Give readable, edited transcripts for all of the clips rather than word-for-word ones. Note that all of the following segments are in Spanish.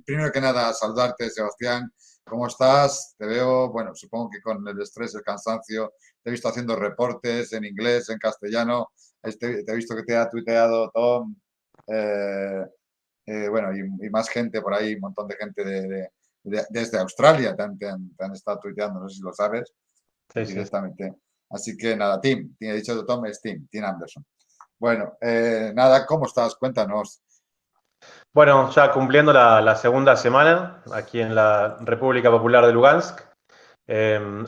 Primero que nada, saludarte, Sebastián. ¿Cómo estás? Te veo, bueno, supongo que con el estrés, el cansancio, te he visto haciendo reportes en inglés, en castellano, te he visto que te ha tuiteado Tom, eh, bueno, y más gente por ahí, un montón de gente desde Australia te han estado tuiteando, no sé si lo sabes, Sí, sí. directamente. Así que nada, Tim, he dicho Tom, es Tim Anderson. Bueno, nada, ¿cómo estás? Cuéntanos. Bueno, ya cumpliendo la segunda semana aquí en la República Popular de Lugansk.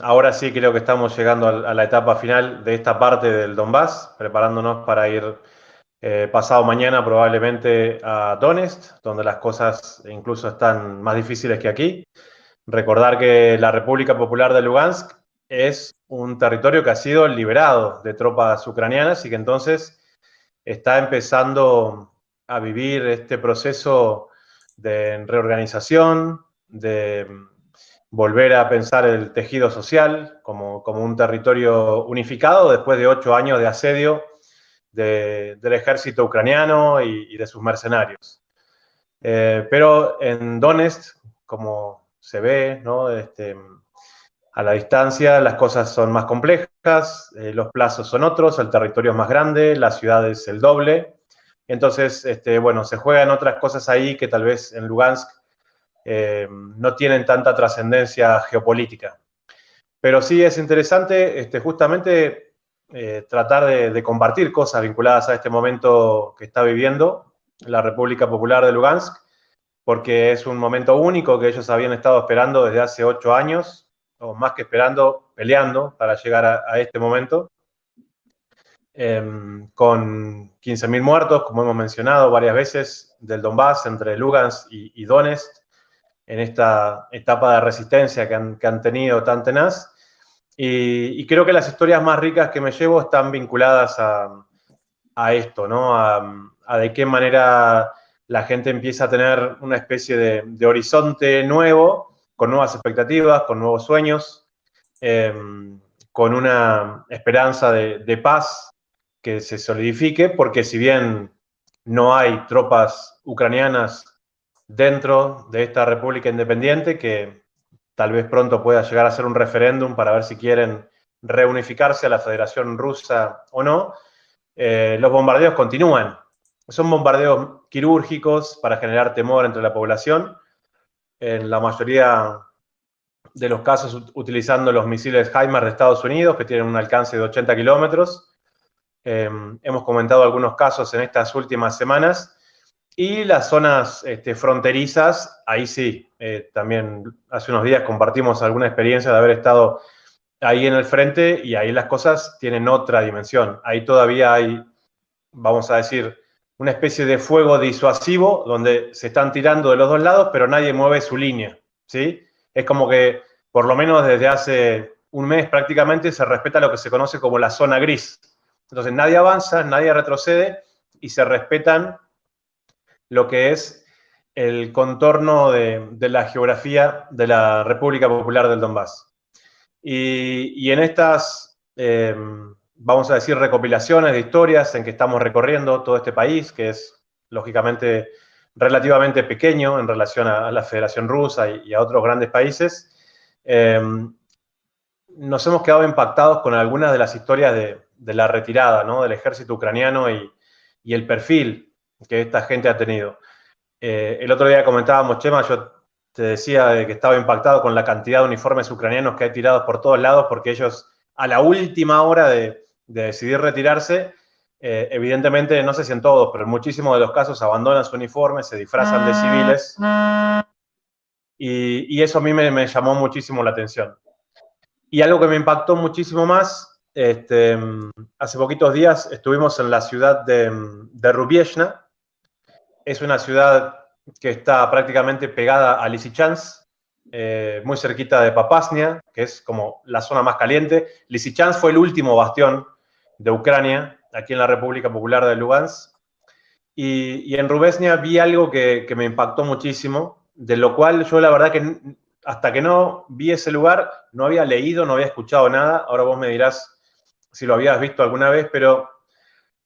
Ahora sí creo que estamos llegando a la etapa final de esta parte del Donbass, preparándonos para ir pasado mañana probablemente a Donetsk, donde las cosas incluso están más difíciles que aquí. Recordar que la República Popular de Lugansk es un territorio que ha sido liberado de tropas ucranianas y que entonces está empezando a vivir este proceso de reorganización, de volver a pensar el tejido social como un territorio unificado después de 8 años de asedio del ejército ucraniano y de sus mercenarios. Pero en Donetsk, como se ve, ¿no? A la distancia las cosas son más complejas, los plazos son otros, el territorio es más grande, la ciudad es el doble. Entonces, bueno, se juegan otras cosas ahí que tal vez en Lugansk no tienen tanta trascendencia geopolítica. Pero sí es interesante justamente tratar de compartir cosas vinculadas a este momento que está viviendo la República Popular de Lugansk, porque es un momento único que ellos habían estado esperando desde hace 8 años, o más que esperando, peleando para llegar a este momento, con 15.000 muertos, como hemos mencionado varias veces, del Donbass entre Lugansk y Donetsk, en esta etapa de resistencia que han tenido tan tenaz. Y creo que las historias más ricas que me llevo están vinculadas a esto, ¿no? A de qué manera la gente empieza a tener una especie de horizonte nuevo, con nuevas expectativas, con nuevos sueños, eh, con una esperanza de paz que se solidifique, porque si bien no hay tropas ucranianas dentro de esta república independiente, que tal vez pronto pueda llegar a hacer un referéndum para ver si quieren reunificarse a la Federación Rusa o no, los bombardeos continúan. Son bombardeos quirúrgicos para generar temor entre la población, en la mayoría de los casos utilizando los misiles HIMARS de Estados Unidos, que tienen un alcance de 80 kilómetros. Hemos comentado algunos casos en estas últimas semanas. Y las zonas fronterizas, ahí sí, también hace unos días compartimos alguna experiencia de haber estado ahí en el frente y ahí las cosas tienen otra dimensión. Ahí todavía hay, vamos a decir, una especie de fuego disuasivo donde se están tirando de los dos lados, pero nadie mueve su línea, ¿sí? Es como que, por lo menos desde hace un mes prácticamente, se respeta lo que se conoce como la zona gris. Entonces nadie avanza, nadie retrocede y se respetan lo que es el contorno de la geografía de la República Popular del Donbass. Y en estas, vamos a decir, recopilaciones de historias en que estamos recorriendo todo este país, que es lógicamente relativamente pequeño en relación a la Federación Rusa y a otros grandes países, nos hemos quedado impactados con algunas de las historias de la retirada, ¿no? Del ejército ucraniano y el perfil que esta gente ha tenido. El otro día comentábamos, Chema, yo te decía de que estaba impactado con la cantidad de uniformes ucranianos que hay tirados por todos lados, porque ellos a la última hora de decidir retirarse, evidentemente, no sé si en todos, pero en muchísimos de los casos abandonan su uniforme, se disfrazan de civiles, y eso a mí me llamó muchísimo la atención. Y algo que me impactó muchísimo más, hace poquitos días estuvimos en la ciudad de Rubieshna. Es una ciudad que está prácticamente pegada a Lysychansk, muy cerquita de Papasnia, que es como la zona más caliente. Lysychansk fue el último bastión de Ucrania, aquí en la República Popular de Lugansk. Y en Rubesnia vi algo que me impactó muchísimo, de lo cual yo la verdad que hasta que no vi ese lugar no había leído, no había escuchado nada. Ahora vos me dirás si lo habías visto alguna vez, pero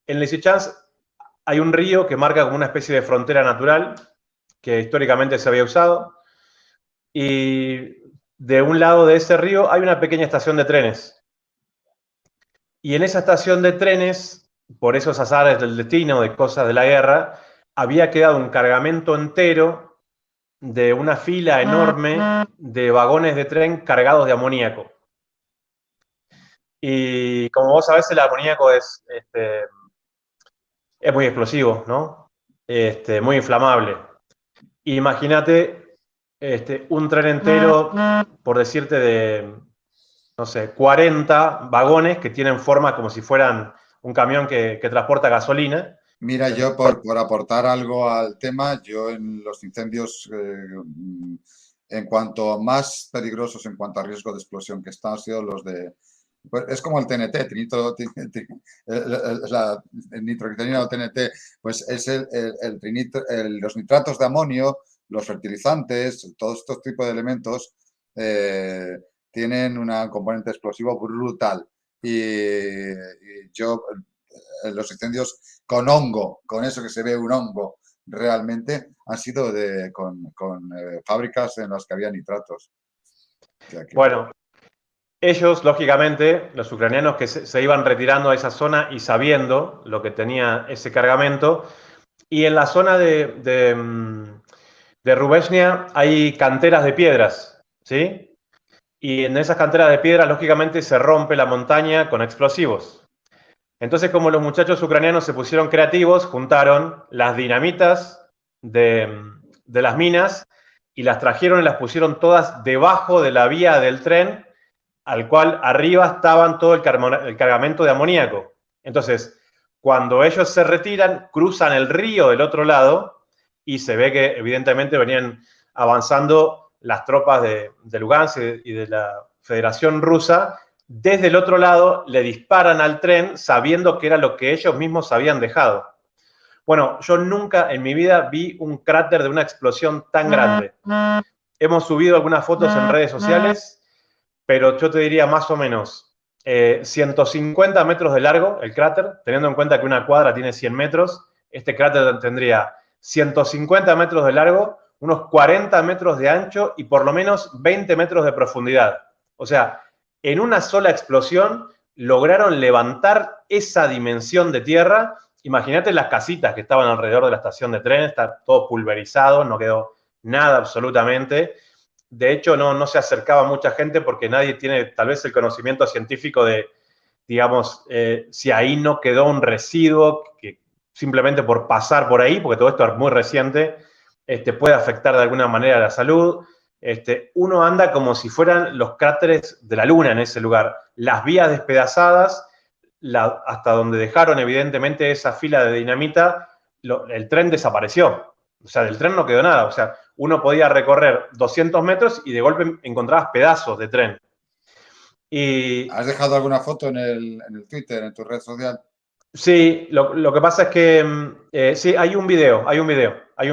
en Lysychansk hay un río que marca como una especie de frontera natural, que históricamente se había usado. Y de un lado de ese río hay una pequeña estación de trenes. Y en esa estación de trenes, por esos azares del destino, de cosas de la guerra, había quedado un cargamento entero de una fila enorme de vagones de tren cargados de amoníaco. Y como vos sabés, el amoníaco es muy explosivo, ¿no? Muy inflamable. Imagínate un tren entero, por decirte, de, no sé, 40 vagones que tienen forma como si fueran un camión que transporta gasolina. Mira, yo por aportar algo al tema, yo en los incendios, en cuanto más peligrosos en cuanto a riesgo de explosión que están, han sido los de... Pues es como el TNT, el nitroglicerina o TNT, pues es los nitratos de amonio, los fertilizantes, todos estos tipos de elementos tienen un componente explosivo brutal. Y yo, los incendios con hongo, con eso que se ve un hongo realmente, han sido con fábricas en las que había nitratos. O sea que... Bueno, ellos, lógicamente, los ucranianos que se iban retirando a esa zona y sabiendo lo que tenía ese cargamento, y en la zona de Rubeshnia hay canteras de piedras, ¿sí? Y en esas canteras de piedras, lógicamente, se rompe la montaña con explosivos. Entonces, como los muchachos ucranianos se pusieron creativos, juntaron las dinamitas de las minas y las trajeron y las pusieron todas debajo de la vía del tren, al cual arriba estaban todo el cargamento de amoníaco. Entonces, cuando ellos se retiran, cruzan el río del otro lado y se ve que evidentemente venían avanzando las tropas de Lugansk y de la Federación Rusa. Desde el otro lado le disparan al tren sabiendo que era lo que ellos mismos habían dejado. Bueno, yo nunca en mi vida vi un cráter de una explosión tan grande. Hemos subido algunas fotos en redes sociales, pero yo te diría más o menos 150 metros de largo el cráter, teniendo en cuenta que una cuadra tiene 100 metros, este cráter tendría 150 metros de largo, unos 40 metros de ancho y por lo menos 20 metros de profundidad. O sea, en una sola explosión lograron levantar esa dimensión de tierra. Imagínate las casitas que estaban alrededor de la estación de tren, está todo pulverizado, no quedó nada absolutamente. De hecho, no se acercaba mucha gente porque nadie tiene tal vez el conocimiento científico de, digamos, si ahí no quedó un residuo que simplemente por pasar por ahí, porque todo esto es muy reciente, puede afectar de alguna manera a la salud. Uno anda como si fueran los cráteres de la Luna en ese lugar. Las vías despedazadas, hasta donde dejaron evidentemente esa fila de dinamita, el tren desapareció. O sea, del tren no quedó nada. O sea, uno podía recorrer 200 metros y de golpe encontrabas pedazos de tren. Y, ¿has dejado alguna foto en el Twitter, en tu red social? sí, lo que pasa es que sí, hay un video. Hay un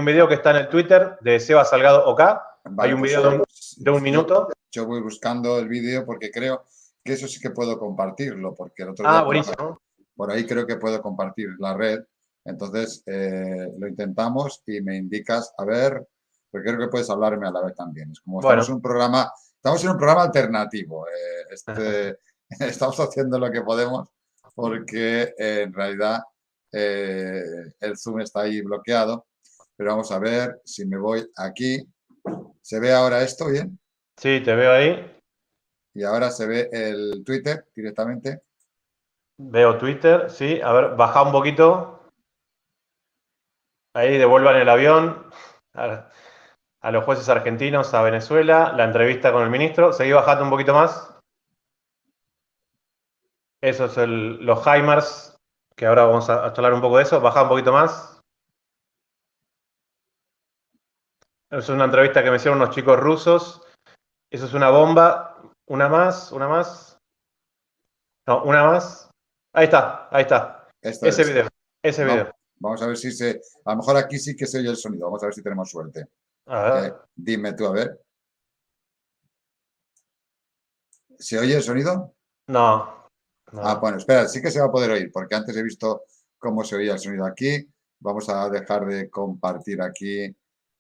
video que está en el Twitter de Seba Salgado OK. Vale, hay un pues video de un minuto. Yo voy buscando el vídeo porque creo que eso sí que puedo compartirlo, porque el otro día Buenísimo. por ahí creo que puedo compartir la red. Entonces lo intentamos y me indicas, a ver, porque creo que puedes hablarme a la vez también. Es como estamos en un programa alternativo. Estamos haciendo lo que podemos porque en realidad el Zoom está ahí bloqueado. Pero vamos a ver si me voy aquí. ¿Se ve ahora esto bien? Sí, te veo ahí. Y ahora se ve el Twitter directamente. Veo Twitter, sí. A ver, baja un poquito. Ahí devuelvan el avión a los jueces argentinos a Venezuela. La entrevista con el ministro. Seguí bajando un poquito más. Eso es los HIMARS, que ahora vamos a charlar un poco de eso. Baja un poquito más. Es una entrevista que me hicieron unos chicos rusos. Eso es una bomba. Una más, una más. No, una más. Ahí está, ahí está. Ese video, ese video. Vamos a ver si se... A lo mejor aquí sí que se oye el sonido. Vamos a ver si tenemos suerte. A ver. Dime tú, a ver. ¿Se oye el sonido? No. Bueno, espera, sí que se va a poder oír, porque antes he visto cómo se oía el sonido aquí. Vamos a dejar de compartir aquí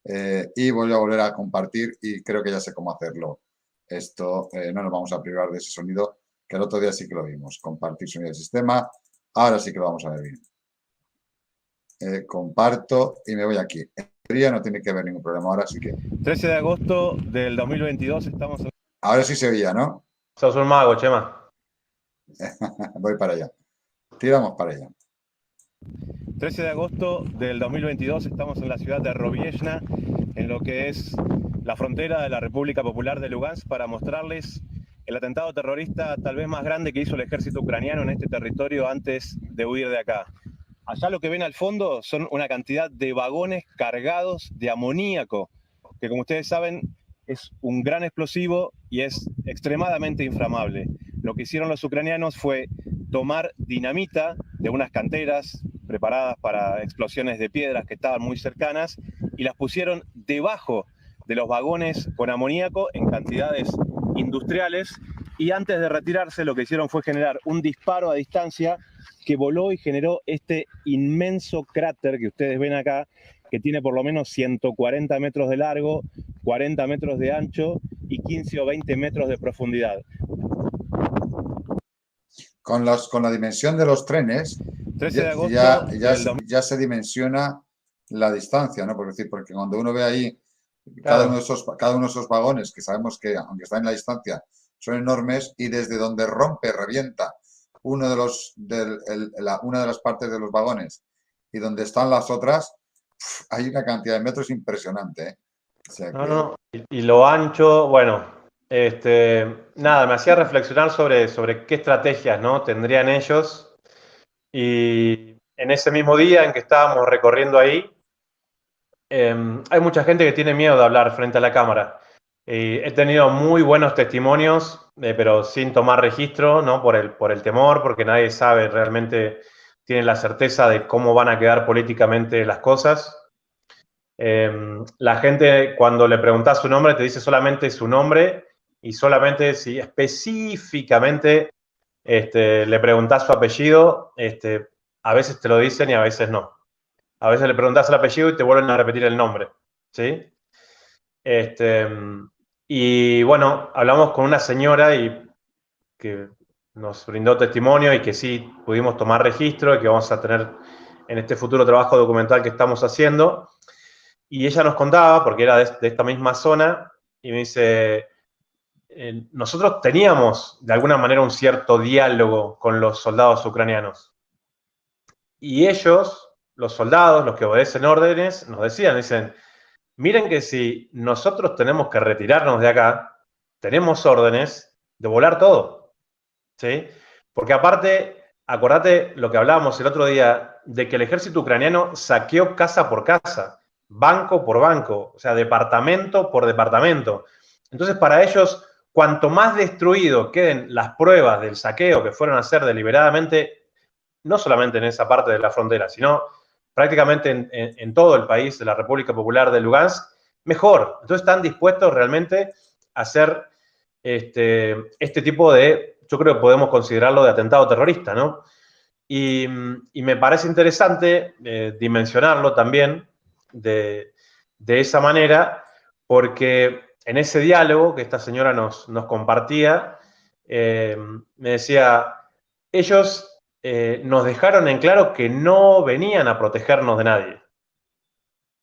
y voy a volver a compartir y creo que ya sé cómo hacerlo. Esto no nos vamos a privar de ese sonido, que el otro día sí que lo vimos. Compartir sonido del sistema. Ahora sí que lo vamos a ver bien. Comparto y me voy aquí. En teoría no tiene que haber ningún problema. Ahora sí que... 13 de agosto del 2022 estamos... Ahora sí se oía, ¿no? Sos un mago, Chema. Voy para allá. Tiramos para allá. 13 de agosto del 2022 estamos en la ciudad de Robieshna, en lo que es la frontera de la República Popular de Lugansk, para mostrarles el atentado terrorista tal vez más grande que hizo el ejército ucraniano en este territorio antes de huir de acá. Allá lo que ven al fondo son una cantidad de vagones cargados de amoníaco, que como ustedes saben es un gran explosivo y es extremadamente inflamable. Lo que hicieron los ucranianos fue tomar dinamita de unas canteras preparadas para explosiones de piedras que estaban muy cercanas y las pusieron debajo de los vagones con amoníaco en cantidades industriales, y antes de retirarse lo que hicieron fue generar un disparo a distancia que voló y generó este inmenso cráter que ustedes ven acá, que tiene por lo menos 140 metros de largo, 40 metros de ancho y 15 o 20 metros de profundidad. Con la dimensión de los trenes, 13 de agosto ya se dimensiona la distancia, ¿no? Porque cuando uno ve ahí Claro. cada uno de esos vagones, que sabemos que, aunque están en la distancia, son enormes, y desde donde rompe, revienta una de las partes de los vagones y donde están las otras, hay una cantidad de metros impresionante, ¿eh? O sea que... No. Y lo ancho, bueno, nada, me hacía reflexionar sobre qué estrategias, ¿no?, tendrían ellos. Y en ese mismo día en que estábamos recorriendo ahí, hay mucha gente que tiene miedo de hablar frente a la cámara. He tenido muy buenos testimonios, pero sin tomar registro, ¿no?, por el temor, porque nadie sabe realmente, tiene la certeza de cómo van a quedar políticamente las cosas. La gente, cuando le preguntas su nombre, te dice solamente su nombre, y solamente si específicamente le preguntas su apellido, a veces te lo dicen y a veces no. A veces le preguntas el apellido y te vuelven a repetir el nombre, ¿sí? Y bueno, hablamos con una señora que nos brindó testimonio y que sí pudimos tomar registro y que vamos a tener en este futuro trabajo documental que estamos haciendo. Y ella nos contaba, porque era de esta misma zona, y me dice, nosotros teníamos de alguna manera un cierto diálogo con los soldados ucranianos. Y ellos, los soldados, los que obedecen órdenes, nos dicen, miren que si nosotros tenemos que retirarnos de acá, tenemos órdenes de volar todo, ¿sí? Porque aparte, acordate lo que hablábamos el otro día, de que el ejército ucraniano saqueó casa por casa, banco por banco, o sea, departamento por departamento. Entonces, para ellos, cuanto más destruido queden las pruebas del saqueo que fueron a hacer deliberadamente, no solamente en esa parte de la frontera, sino prácticamente en todo el país de la República Popular de Lugansk, mejor. Entonces están dispuestos realmente a hacer este tipo de, yo creo que podemos considerarlo de atentado terrorista, ¿no? Y me parece interesante dimensionarlo también de esa manera, porque en ese diálogo que esta señora nos compartía, me decía, ellos nos dejaron en claro que no venían a protegernos de nadie.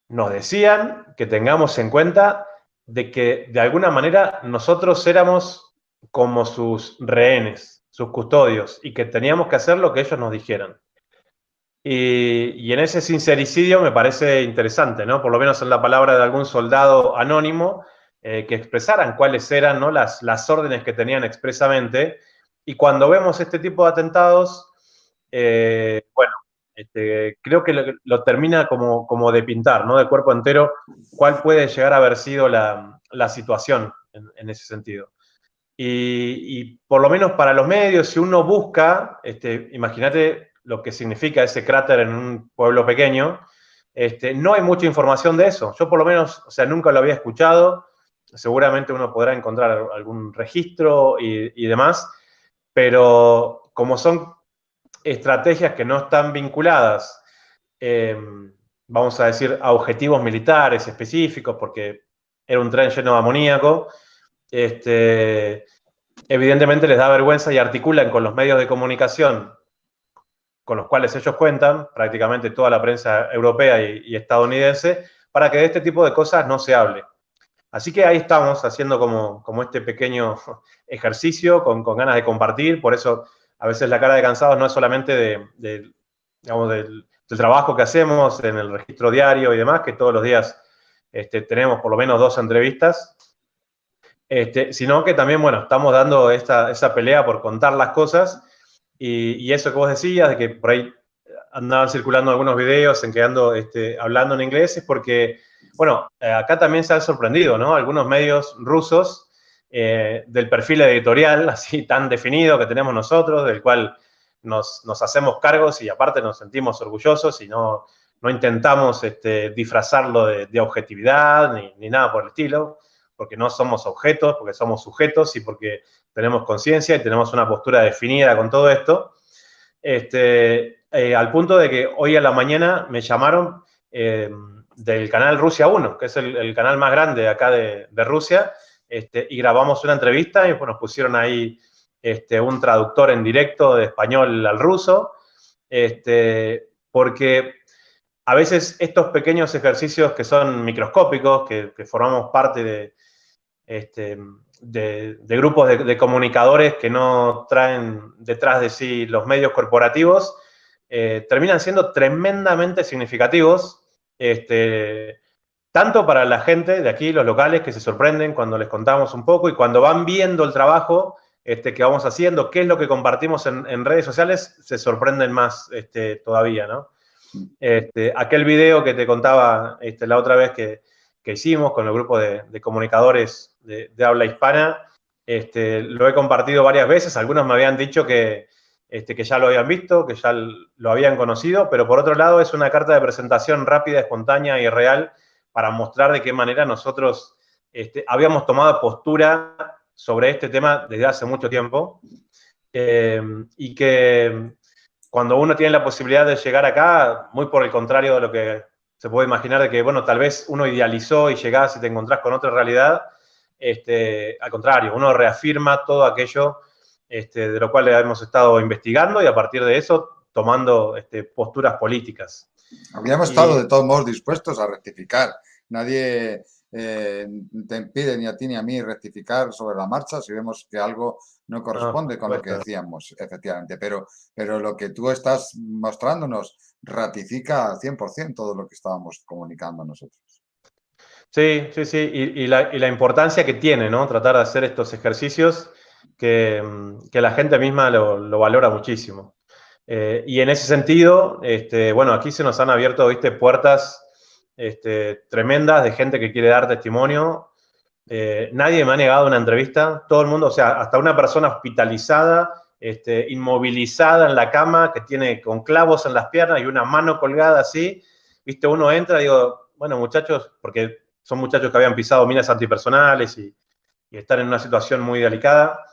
Nos decían que tengamos en cuenta de que de alguna manera nosotros éramos como sus rehenes, sus custodios, y que teníamos que hacer lo que ellos nos dijeran. Y en ese sincericidio me parece interesante, ¿no? Por lo menos en la palabra de algún soldado anónimo, que expresaran cuáles eran, ¿no?, las órdenes que tenían expresamente. Y cuando vemos este tipo de atentados, bueno, creo que lo termina como de pintar, ¿no?, de cuerpo entero, cuál puede llegar a haber sido la situación en ese sentido. Y por lo menos para los medios, si uno busca, imagínate lo que significa ese cráter en un pueblo pequeño, no hay mucha información de eso. Yo por lo menos, o sea, nunca lo había escuchado. Seguramente uno podrá encontrar algún registro y demás, pero como son estrategias que no están vinculadas vamos a decir, a objetivos militares específicos, porque era un tren lleno de amoníaco, evidentemente les da vergüenza y articulan con los medios de comunicación con los cuales ellos cuentan, prácticamente toda la prensa europea y estadounidense, para que de este tipo de cosas no se hable. Así que ahí estamos haciendo como este pequeño ejercicio con ganas de compartir, por eso a veces la cara de cansados no es solamente digamos, del trabajo que hacemos en el registro diario y demás, que todos los días tenemos por lo menos 2 entrevistas, sino que también, bueno, estamos dando esa pelea por contar las cosas y eso que vos decías, de que por ahí andaban circulando algunos videos en que ando hablando en inglés, es porque, bueno, acá también se han sorprendido, ¿no? Algunos medios rusos del perfil editorial así tan definido que tenemos nosotros, del cual nos hacemos cargos y aparte nos sentimos orgullosos y no intentamos disfrazarlo de objetividad ni nada por el estilo, porque no somos objetos, porque somos sujetos y porque tenemos conciencia y tenemos una postura definida con todo esto. Al punto de que hoy a la mañana me llamaron del canal Rusia 1, que es el canal más grande acá de Rusia, y grabamos una entrevista y pues, nos pusieron ahí un traductor en directo de español al ruso, porque a veces estos pequeños ejercicios que son microscópicos, que formamos parte de grupos de comunicadores que no traen detrás de sí los medios corporativos, terminan siendo tremendamente significativos, tanto para la gente de aquí, los locales, que se sorprenden cuando les contamos un poco y cuando van viendo el trabajo que vamos haciendo, qué es lo que compartimos en redes sociales, se sorprenden más todavía, ¿no? Aquel video que te contaba la otra vez que hicimos con el grupo de comunicadores de habla hispana, lo he compartido varias veces. Algunos me habían dicho que ya lo habían visto, que ya lo habían conocido, pero por otro lado es una carta de presentación rápida, espontánea y real para mostrar de qué manera nosotros habíamos tomado postura sobre este tema desde hace mucho tiempo y que cuando uno tiene la posibilidad de llegar acá, muy por el contrario de lo que se puede imaginar, de que, bueno, tal vez uno idealizó y llegás y te encontrás con otra realidad, al contrario, uno reafirma todo aquello de lo cual hemos estado investigando y a partir de eso tomando posturas políticas. Habíamos estado de todos modos dispuestos a rectificar. Nadie te impide ni a ti ni a mí rectificar sobre la marcha si vemos que algo no corresponde con lo que decíamos, efectivamente. Pero lo que tú estás mostrándonos ratifica al 100% todo lo que estábamos comunicando nosotros. Sí, sí, sí. Y la importancia que tiene, ¿no? Tratar de hacer estos ejercicios que la gente misma lo valora muchísimo. Y en ese sentido, bueno, aquí se nos han abierto, ¿viste? Puertas tremendas de gente que quiere dar testimonio. Nadie me ha negado una entrevista. Todo el mundo, o sea, hasta una persona hospitalizada, inmovilizada en la cama, que tiene con clavos en las piernas y una mano colgada así. ¿Viste? Uno entra y digo, bueno, muchachos, porque son muchachos que habían pisado minas antipersonales y están en una situación muy delicada.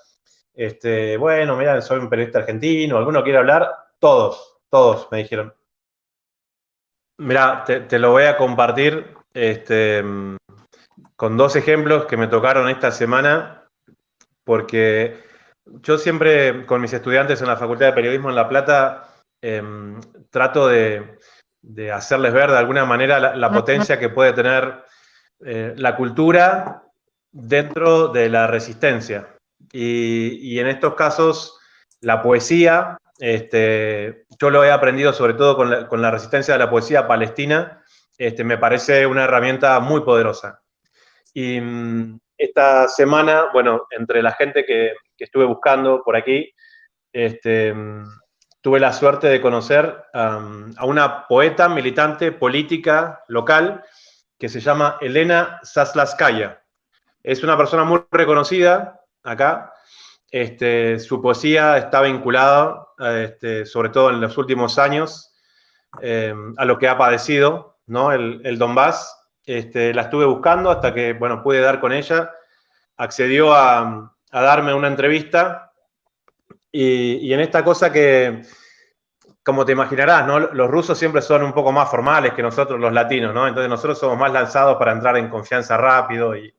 Bueno, mira, soy un periodista argentino, ¿alguno quiere hablar? Todos me dijeron. Mira, te lo voy a compartir con 2 ejemplos que me tocaron esta semana, porque yo siempre con mis estudiantes en la Facultad de Periodismo en La Plata trato de hacerles ver de alguna manera la potencia que puede tener la cultura dentro de la resistencia. Y en estos casos, la poesía, yo lo he aprendido sobre todo con la resistencia de la poesía palestina, me parece una herramienta muy poderosa. Y esta semana, bueno, entre la gente que estuve buscando por aquí, tuve la suerte de conocer a una poeta, militante, política local, que se llama Elena Zaslaskaya. Es una persona muy reconocida acá. Su poesía está vinculada, sobre todo en los últimos años, a lo que ha padecido, ¿no? El Donbass. La estuve buscando hasta que, bueno, pude dar con ella. Accedió a darme una entrevista y en esta cosa que como te imaginarás, ¿no? Los rusos siempre son un poco más formales que nosotros los latinos, ¿no? Entonces nosotros somos más lanzados para entrar en confianza rápido y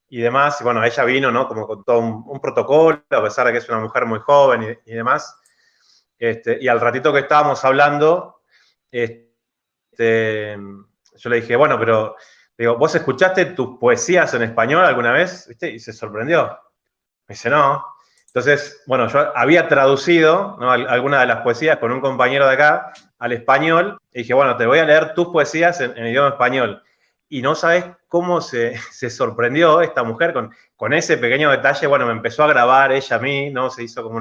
demás. Y bueno, ella vino, ¿no? Como con todo un protocolo, a pesar de que es una mujer muy joven y demás. Y al ratito que estábamos hablando, yo le dije, bueno, pero digo, ¿vos escuchaste tus poesías en español alguna vez? ¿Viste? Y se sorprendió. Me dice, no. Entonces, bueno, yo había traducido, ¿no?, algunas de las poesías con un compañero de acá al español, y dije, bueno, te voy a leer tus poesías en idioma español. Y no sabes cómo se sorprendió esta mujer con ese pequeño detalle. Bueno, me empezó a grabar ella a mí, ¿no? Se hizo como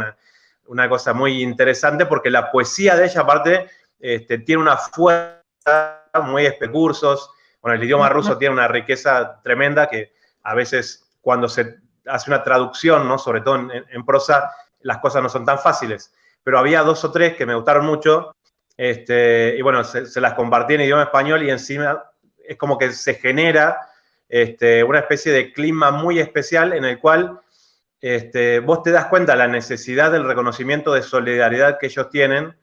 una cosa muy interesante, porque la poesía de ella, aparte, tiene una fuerza muy cursos. Bueno, el idioma ruso tiene una riqueza tremenda que a veces cuando se hace una traducción, ¿no?, sobre todo en prosa, las cosas no son tan fáciles. Pero había 2 o 3 que me gustaron mucho, y bueno, se las compartí en idioma español y encima es como que se genera una especie de clima muy especial en el cual vos te das cuenta de la necesidad del reconocimiento de solidaridad que ellos tienen,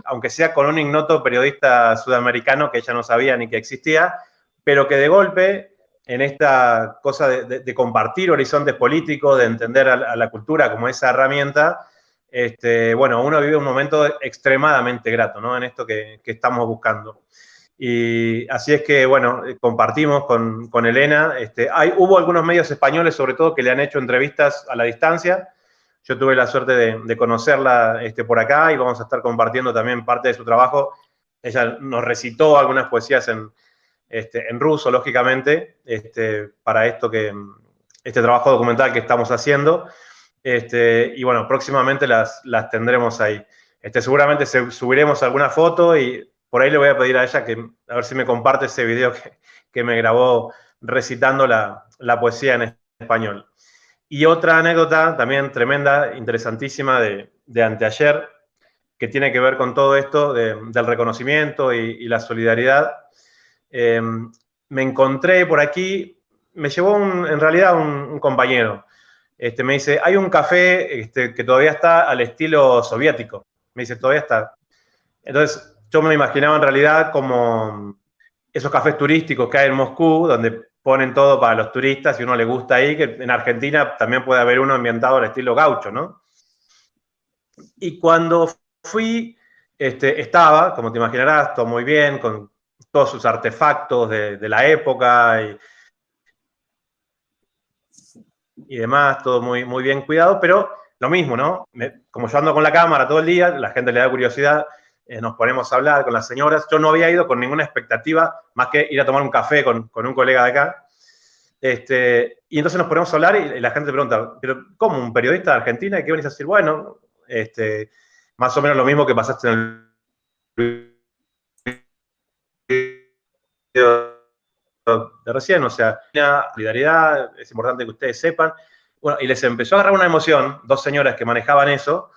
aunque sea con un ignoto periodista sudamericano que ella no sabía ni que existía, pero que de golpe, en esta cosa de compartir horizontes políticos, de entender a la cultura como esa herramienta, bueno, uno vive un momento extremadamente grato, ¿no?, en esto que estamos buscando. Y así es que, bueno, compartimos con Elena. Hubo algunos medios españoles, sobre todo, que le han hecho entrevistas a la distancia. Yo tuve la suerte de conocerla por acá y vamos a estar compartiendo también parte de su trabajo. Ella nos recitó algunas poesías en ruso, lógicamente, para este trabajo documental que estamos haciendo. Y bueno, próximamente las tendremos ahí. Seguramente subiremos alguna foto y por ahí le voy a pedir a ella a ver si me comparte ese video que me grabó recitando la poesía en español. Y otra anécdota también tremenda, interesantísima, de anteayer, que tiene que ver con todo esto del reconocimiento y la solidaridad. Me encontré por aquí, me llevó en realidad un compañero. Me dice, hay un café que todavía está al estilo soviético. Me dice, todavía está. Entonces, yo me imaginaba en realidad como esos cafés turísticos que hay en Moscú, donde ponen todo para los turistas y uno le gusta ahí, que en Argentina también puede haber uno ambientado al estilo gaucho, ¿no? Y cuando fui, estaba, como te imaginarás, todo muy bien, con todos sus artefactos de la época y demás, todo muy, muy bien cuidado, pero lo mismo, ¿no? Como yo ando con la cámara todo el día, la gente le da curiosidad, nos ponemos a hablar con las señoras. Yo no había ido con ninguna expectativa más que ir a tomar un café con un colega de acá. Y entonces nos ponemos a hablar y la gente pregunta, ¿pero cómo, un periodista de Argentina? ¿Y qué venís a decir? Bueno, más o menos lo mismo que pasaste en el video de recién, o sea, la solidaridad, es importante que ustedes sepan. Bueno, y les empezó a agarrar una emoción, 2 señoras que manejaban eso,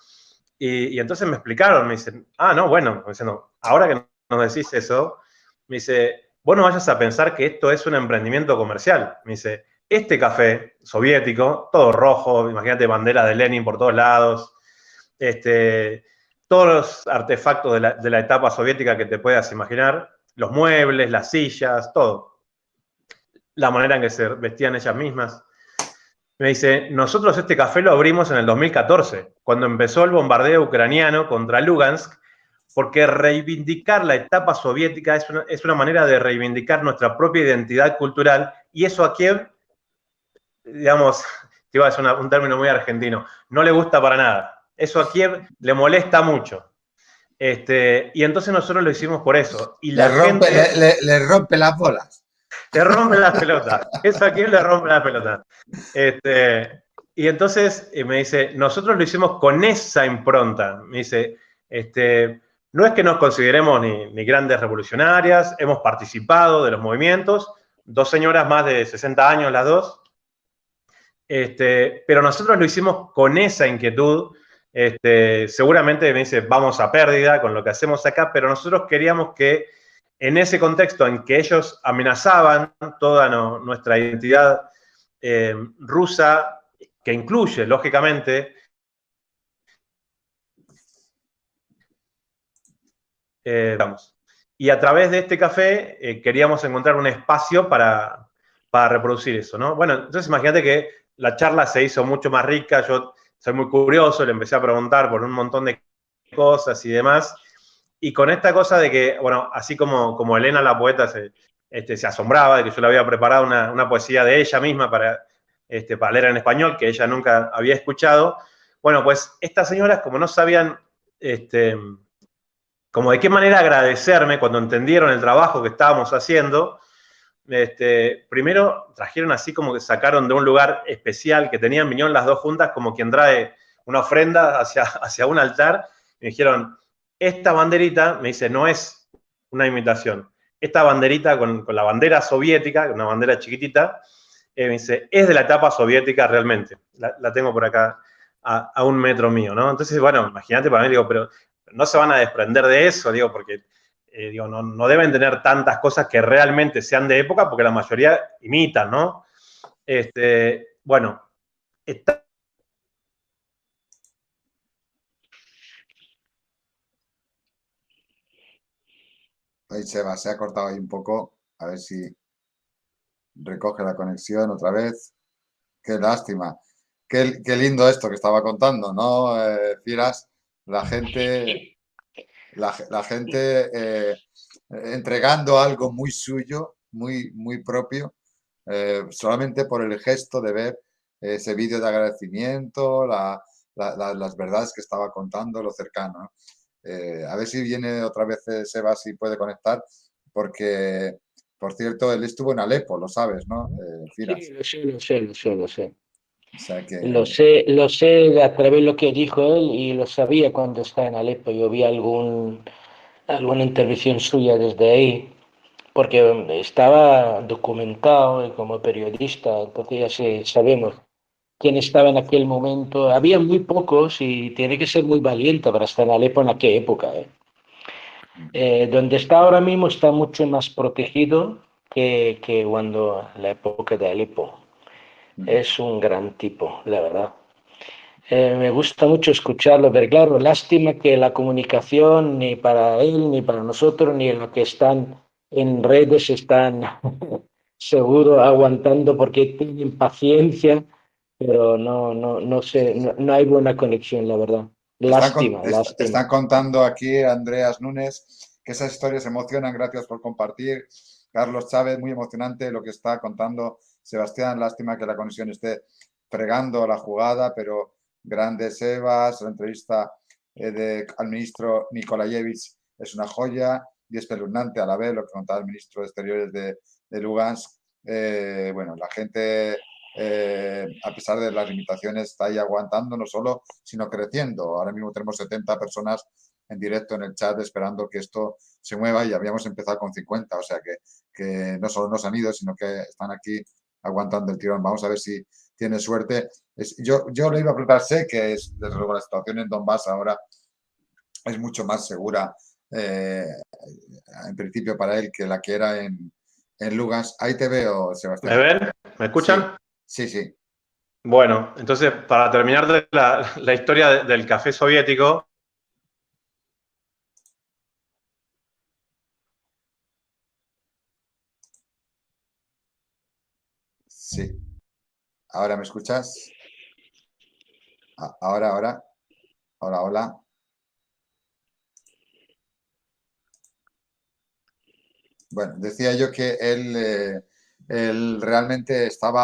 y entonces me explicaron, me dicen, no, bueno, me dicen, no, ahora que nos decís eso, me dice, vos no vayas a pensar que esto es un emprendimiento comercial. Me dice, este café soviético, todo rojo, imagínate bandera de Lenin por todos lados, todos los artefactos de la etapa soviética que te puedas imaginar, los muebles, las sillas, todo. La manera en que se vestían ellas mismas. Me dice, nosotros este café lo abrimos en el 2014, cuando empezó el bombardeo ucraniano contra Lugansk, porque reivindicar la etapa soviética es una manera de reivindicar nuestra propia identidad cultural, y eso a Kiev, digamos, te iba a decir un término muy argentino, no le gusta para nada. Eso a Kiev le molesta mucho. Y entonces nosotros lo hicimos por eso. Y le rompe las bolas. Te rompe las pelotas. Eso a Kiev le rompe las pelotas. Y entonces me dice, nosotros lo hicimos con esa impronta. Me dice, no es que nos consideremos ni grandes revolucionarias, hemos participado de los movimientos, 2 señoras más de 60 años las 2, pero nosotros lo hicimos con esa inquietud. Seguramente me dice, vamos a pérdida con lo que hacemos acá, pero nosotros queríamos que en ese contexto en que ellos amenazaban toda nuestra identidad rusa, que incluye, lógicamente, digamos. Y a través de este café queríamos encontrar un espacio para reproducir eso, ¿no? Bueno, entonces imagínate que la charla se hizo mucho más rica, yo soy muy curioso, le empecé a preguntar por un montón de cosas y demás, y con esta cosa de que, bueno, así como Elena la poeta se asombraba de que yo le había preparado una poesía de ella misma para leer en español, que ella nunca había escuchado, bueno, pues estas señoras, como no sabían como de qué manera agradecerme cuando entendieron el trabajo que estábamos haciendo, primero trajeron así como que sacaron de un lugar especial que tenían, vinieron las dos juntas como quien trae una ofrenda hacia un altar, me dijeron, esta banderita, me dice, no es una imitación, esta banderita con la bandera soviética, una bandera chiquitita, me dice, es de la etapa soviética realmente, la tengo por acá a 1 metro mío, ¿no? Entonces, bueno, imagínate para mí, digo, pero no se van a desprender de eso, digo, porque digo, no deben tener tantas cosas que realmente sean de época, porque la mayoría imitan, ¿no? Bueno, está... Ahí Seba, se ha cortado ahí un poco, a ver si recoge la conexión otra vez. Qué lástima. Qué lindo esto que estaba contando, ¿no, Firas? La gente, la gente entregando algo muy suyo, muy propio, solamente por el gesto de ver ese vídeo de agradecimiento, las verdades que estaba contando, lo cercano, ¿no? A ver si viene otra vez Seba, si puede conectar, porque, por cierto, él estuvo en Alepo, lo sabes, ¿no? Sí, Firas. lo sé, lo sé, lo sé, lo sé. O sea que, Lo sé a través de lo que dijo él y lo sabía cuando estaba en Alepo. Yo vi alguna intervención suya desde ahí, porque estaba documentado como periodista, entonces ya sabemos quién estaba en aquel momento. Había muy pocos y tiene que ser muy valiente para estar en Alepo en aquella época, ¿eh? Donde está ahora mismo está mucho más protegido que cuando la época de Alepo. Es un gran tipo, la verdad. Me gusta mucho escucharlo, pero claro, lástima que la comunicación ni para él, ni para nosotros, ni los que están en redes están seguro aguantando porque tienen paciencia, pero no sé, no hay buena conexión, la verdad. Lástima, te lástima. están contando aquí, Andreas Núñez, que esas historias emocionan. Gracias por compartir. Carlos Chávez, muy emocionante lo que está contando Sebastián. Lástima que la conexión esté fregando la jugada, pero grande Sebas. La entrevista al ministro Nikolayevich es una joya y espeluznante a la vez lo que contaba el ministro de Exteriores de Lugansk. Bueno, la gente a pesar de las limitaciones, está ahí aguantando no solo, sino creciendo. Ahora mismo tenemos 70 personas en directo en el chat esperando que esto se mueva y habíamos empezado con 50, o sea que no solo nos han ido, sino que están aquí aguantando el tirón. Vamos a ver si tiene suerte. Yo le iba a preguntar, sé que desde luego la situación en Donbass ahora es mucho más segura en principio para él que la que era en Lugansk. Ahí te veo, ¿Me Sebastián. ven? ¿Me Sí, escuchan? sí. Bueno, entonces, para terminar de la historia del café soviético, Sí. ¿Ahora me escuchas? Ahora. Hola. Bueno, decía yo que él realmente está en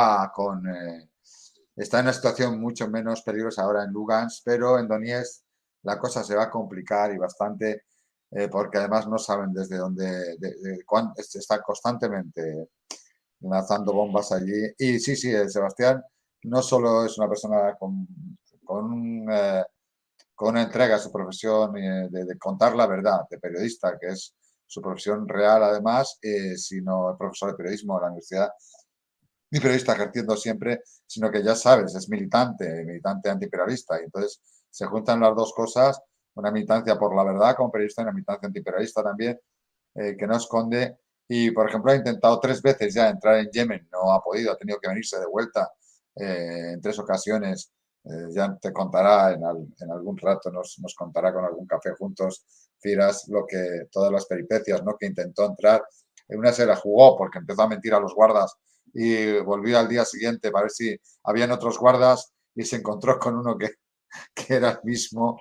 una situación mucho menos peligrosa ahora en Lugansk, pero en Donetsk la cosa se va a complicar y bastante, porque además no saben desde dónde, está constantemente lanzando bombas allí. Y sí, Sebastián no solo es una persona con con una entrega a su profesión de contar la verdad, de periodista, que es su profesión real además, sino profesor de periodismo de la universidad y periodista ejerciendo siempre, sino que ya sabes, es militante antiimperialista. Y entonces se juntan las dos cosas, una militancia por la verdad como periodista y una militancia antiimperialista también, que no esconde. Y, por ejemplo, ha intentado 3 veces ya entrar en Yemen, no ha podido, ha tenido que venirse de vuelta en 3 ocasiones. Ya te contará en algún rato, nos contará con algún café juntos Firas todas las peripecias, ¿no? Que intentó entrar, en una se la jugó porque empezó a mentir a los guardas y volvió al día siguiente para ver si habían otros guardas y se encontró con uno que era el mismo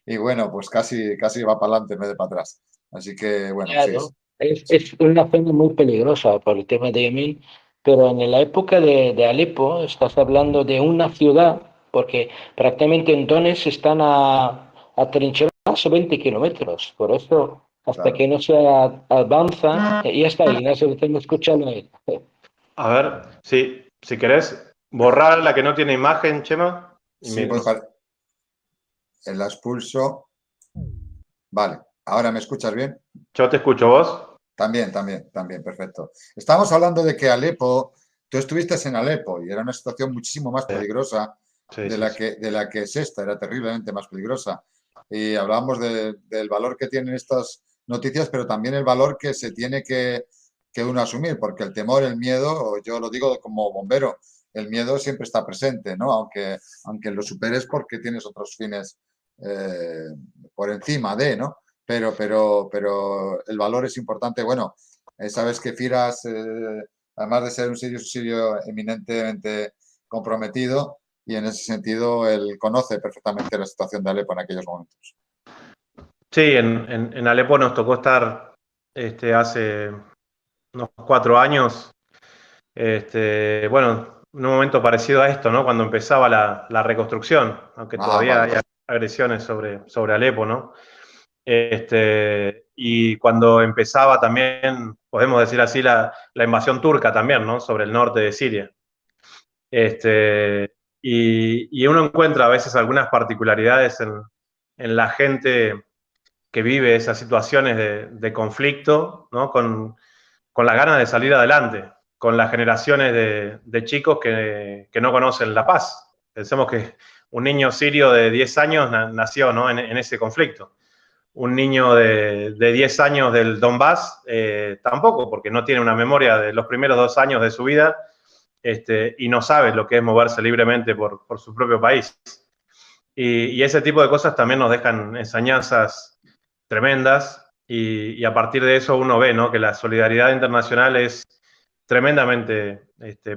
y bueno, pues casi va para adelante en vez de para atrás. Así que bueno, Claro, sí. es una zona muy peligrosa por el tema de Yemen, pero en la época de Alepo estás hablando de una ciudad, porque prácticamente en Donetsk están a trincheras o 20 kilómetros, por eso hasta Claro. que no se avanza, ya está ahí, no se me escucha nada. A ver, si querés borrar la que no tiene imagen, Chema. Sí, pues la expulso. Vale, ahora me escuchas bien. Yo te escucho, ¿vos? También, perfecto. Estábamos hablando de que Alepo, tú estuviste en Alepo y era una situación muchísimo más peligrosa Sí, de sí. de la que es esta, era terriblemente más peligrosa. Y hablábamos del valor que tienen estas noticias, pero también el valor que se tiene que uno asumir, porque el temor, el miedo, yo lo digo como bombero, el miedo siempre está presente, ¿no? Aunque lo superes porque tienes otros fines por encima de, ¿no? Pero el valor es importante. Bueno, sabes que Firas, además de ser un sirio eminentemente comprometido, y en ese sentido él conoce perfectamente la situación de Alepo en aquellos momentos. Sí, en Alepo nos tocó estar hace unos 4 años, bueno, en un momento parecido a esto, ¿no? Cuando empezaba la reconstrucción, aunque todavía Vale. hay agresiones sobre Alepo, ¿no? Y cuando empezaba también, podemos decir así, la invasión turca también, ¿no? Sobre el norte de Siria. Y uno encuentra a veces algunas particularidades en la gente que vive esas situaciones de conflicto, ¿no? Con las ganas de salir adelante, con las generaciones de chicos que no conocen la paz. Pensemos que un niño sirio de 10 años nació, ¿no? en ese conflicto. Un niño de 10 años del Donbass tampoco, porque no tiene una memoria de los primeros 2 años de su vida y no sabe lo que es moverse libremente por su propio país. Y ese tipo de cosas también nos dejan enseñanzas tremendas y a partir de eso uno ve, ¿no? Que la solidaridad internacional es tremendamente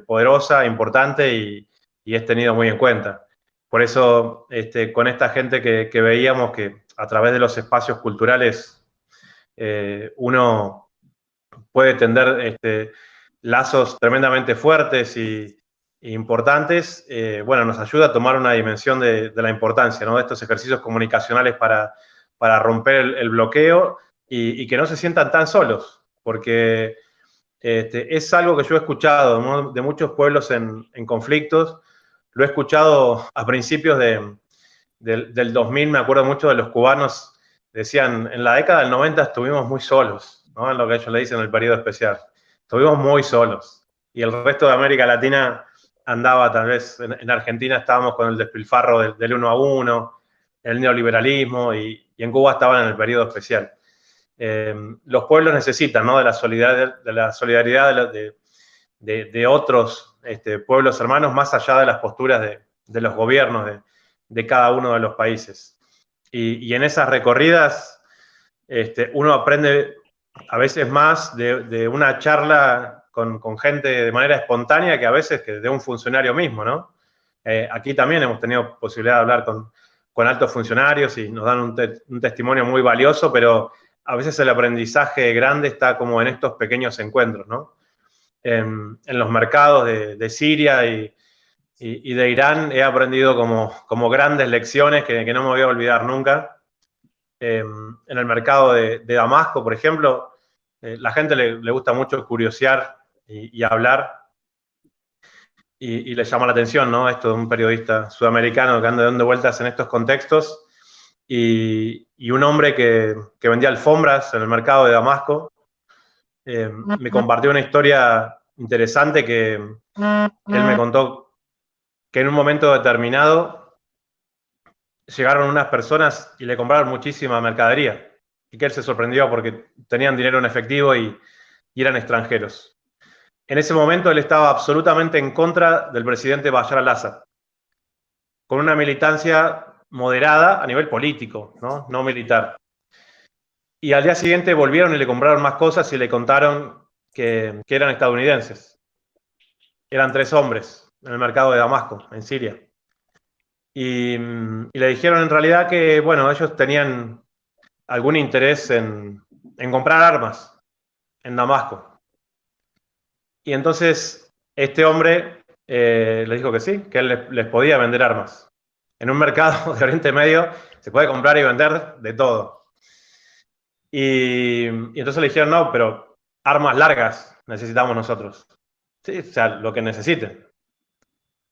poderosa, importante y es tenido muy en cuenta. Por eso, con esta gente que veíamos que a través de los espacios culturales uno puede tender lazos tremendamente fuertes e importantes, bueno, nos ayuda a tomar una dimensión de la importancia, ¿no? De estos ejercicios comunicacionales para romper el bloqueo y que no se sientan tan solos, porque es algo que yo he escuchado, ¿no? De muchos pueblos en conflictos. Lo he escuchado a principios del 2000, me acuerdo mucho de los cubanos, decían, en la década del 90 estuvimos muy solos, ¿no? En lo que ellos le dicen el periodo especial. Estuvimos muy solos. Y el resto de América Latina andaba, tal vez, en Argentina estábamos con el despilfarro del 1 a 1, el neoliberalismo, y en Cuba estaban en el periodo especial. Los pueblos necesitan, ¿no? de la solidaridad de otros pueblos hermanos, más allá de las posturas de los gobiernos de cada uno de los países. Y en esas recorridas uno aprende a veces más de una charla con gente de manera espontánea que a veces que de un funcionario mismo, ¿no? Aquí también hemos tenido posibilidad de hablar con altos funcionarios y nos dan un testimonio muy valioso, pero a veces el aprendizaje grande está como en estos pequeños encuentros, ¿no? En los mercados de Siria y de Irán he aprendido como grandes lecciones que no me voy a olvidar nunca. En el mercado de Damasco, por ejemplo, la gente le gusta mucho curiosear y hablar y le llama la atención, ¿no? Esto de un periodista sudamericano que anda dando vueltas en estos contextos y un hombre que vendía alfombras en el mercado de Damasco me compartió una historia interesante que él me contó que en un momento determinado llegaron unas personas y le compraron muchísima mercadería y que él se sorprendió porque tenían dinero en efectivo y eran extranjeros. En ese momento él estaba absolutamente en contra del presidente Bashar al-Assad, con una militancia moderada a nivel político, no militar. Y al día siguiente volvieron y le compraron más cosas y le contaron que eran estadounidenses. Eran 3 hombres en el mercado de Damasco, en Siria. Y le dijeron en realidad que, bueno, ellos tenían algún interés en comprar armas en Damasco. Y entonces este hombre les dijo que sí, que él les podía vender armas. En un mercado de Oriente Medio se puede comprar y vender de todo. Y entonces le dijeron, no, pero armas largas necesitamos nosotros. Sí, o sea, lo que necesiten.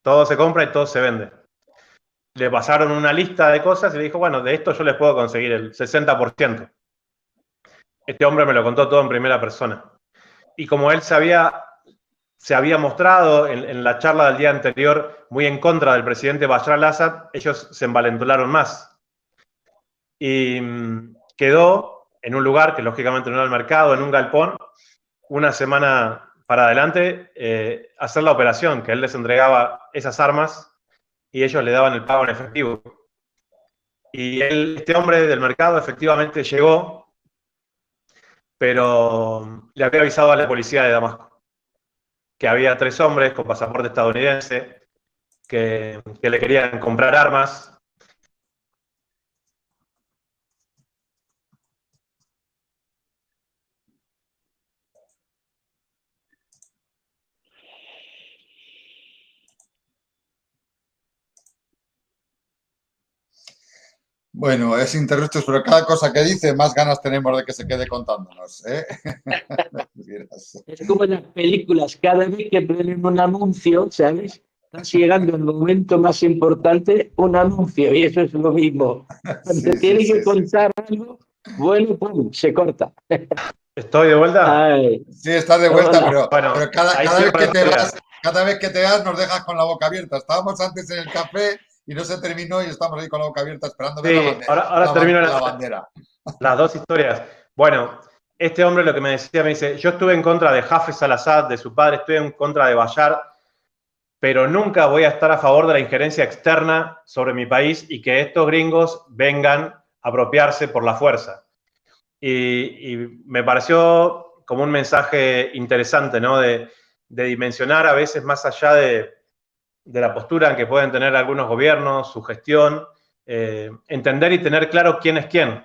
Todo se compra y todo se vende. Le pasaron una lista de cosas y le dijo, bueno, de esto yo les puedo conseguir el 60%. Este hombre me lo contó todo en primera persona. Y como él se había mostrado en la charla del día anterior muy en contra del presidente Bashar al-Assad, ellos se envalentonaron más. Y quedó en un lugar que lógicamente no era el mercado, en un galpón, una semana para adelante, hacer la operación, que él les entregaba esas armas y ellos le daban el pago en efectivo. Y este hombre del mercado efectivamente llegó, pero le había avisado a la policía de Damasco que había 3 hombres con pasaporte estadounidense que le querían comprar armas. Bueno, es interruptus, pero cada cosa que dice, más ganas tenemos de que se quede contándonos, ¿eh? Es como en las películas, cada vez que ponen un anuncio, ¿sabes? Estás llegando el momento más importante, un anuncio, y eso es lo mismo. Cuando tiene que contar algo, bueno, pum, se corta. ¿Estoy de vuelta? Ay, sí, estás de vuelta, hola. pero cada vez que te vas nos dejas con la boca abierta. Estábamos antes en el café y no se terminó y estamos ahí con la boca abierta esperando ver sí, ahora termino la bandera. Las 2 historias. Bueno, este hombre lo que me dice, yo estuve en contra de Hafez al-Assad, de su padre, estuve en contra de Bashar, pero nunca voy a estar a favor de la injerencia externa sobre mi país y que estos gringos vengan a apropiarse por la fuerza. Y me pareció como un mensaje interesante, ¿no? De dimensionar a veces más allá de la postura en que pueden tener algunos gobiernos, su gestión, entender y tener claro quién es quién.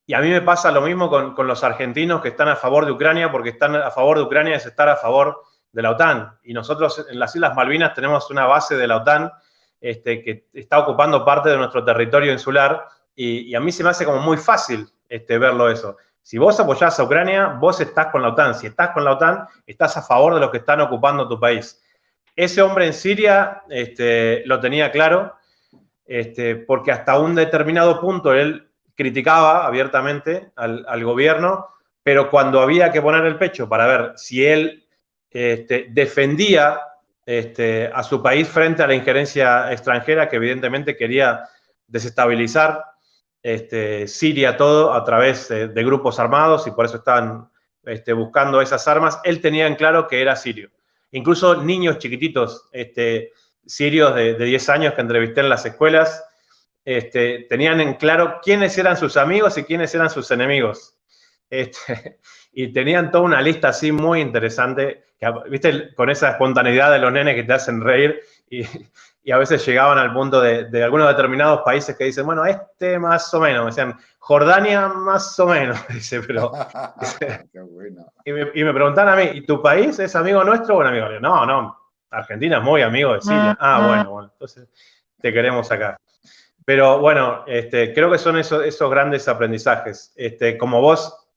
Y a mí me pasa lo mismo con los argentinos que están a favor de Ucrania, porque estar a favor de Ucrania es estar a favor de la OTAN. Y nosotros en las Islas Malvinas tenemos una base de la OTAN que está ocupando parte de nuestro territorio insular, y a mí se me hace como muy fácil verlo eso. Si vos apoyás a Ucrania, vos estás con la OTAN. Si estás con la OTAN, estás a favor de los que están ocupando tu país. Ese hombre en Siria lo tenía claro, porque hasta un determinado punto él criticaba abiertamente al gobierno, pero cuando había que poner el pecho para ver si él defendía a su país frente a la injerencia extranjera, que evidentemente quería desestabilizar Siria todo a través de grupos armados, y por eso estaban buscando esas armas, él tenía en claro que era sirio. Incluso niños chiquititos sirios de 10 años que entrevisté en las escuelas tenían en claro quiénes eran sus amigos y quiénes eran sus enemigos. Y tenían toda una lista así muy interesante, que, ¿viste? Con esa espontaneidad de los nenes que te hacen reír, y a veces llegaban al punto de algunos determinados países que dicen, bueno, más o menos, me decían, Jordania más o menos, dice, pero... Qué bueno. Y me preguntaban a mí, ¿y tu país es amigo nuestro o un amigo? No, Argentina es muy amigo de Siria. Bueno, entonces te queremos acá. Pero bueno, creo que son esos grandes aprendizajes. Como vos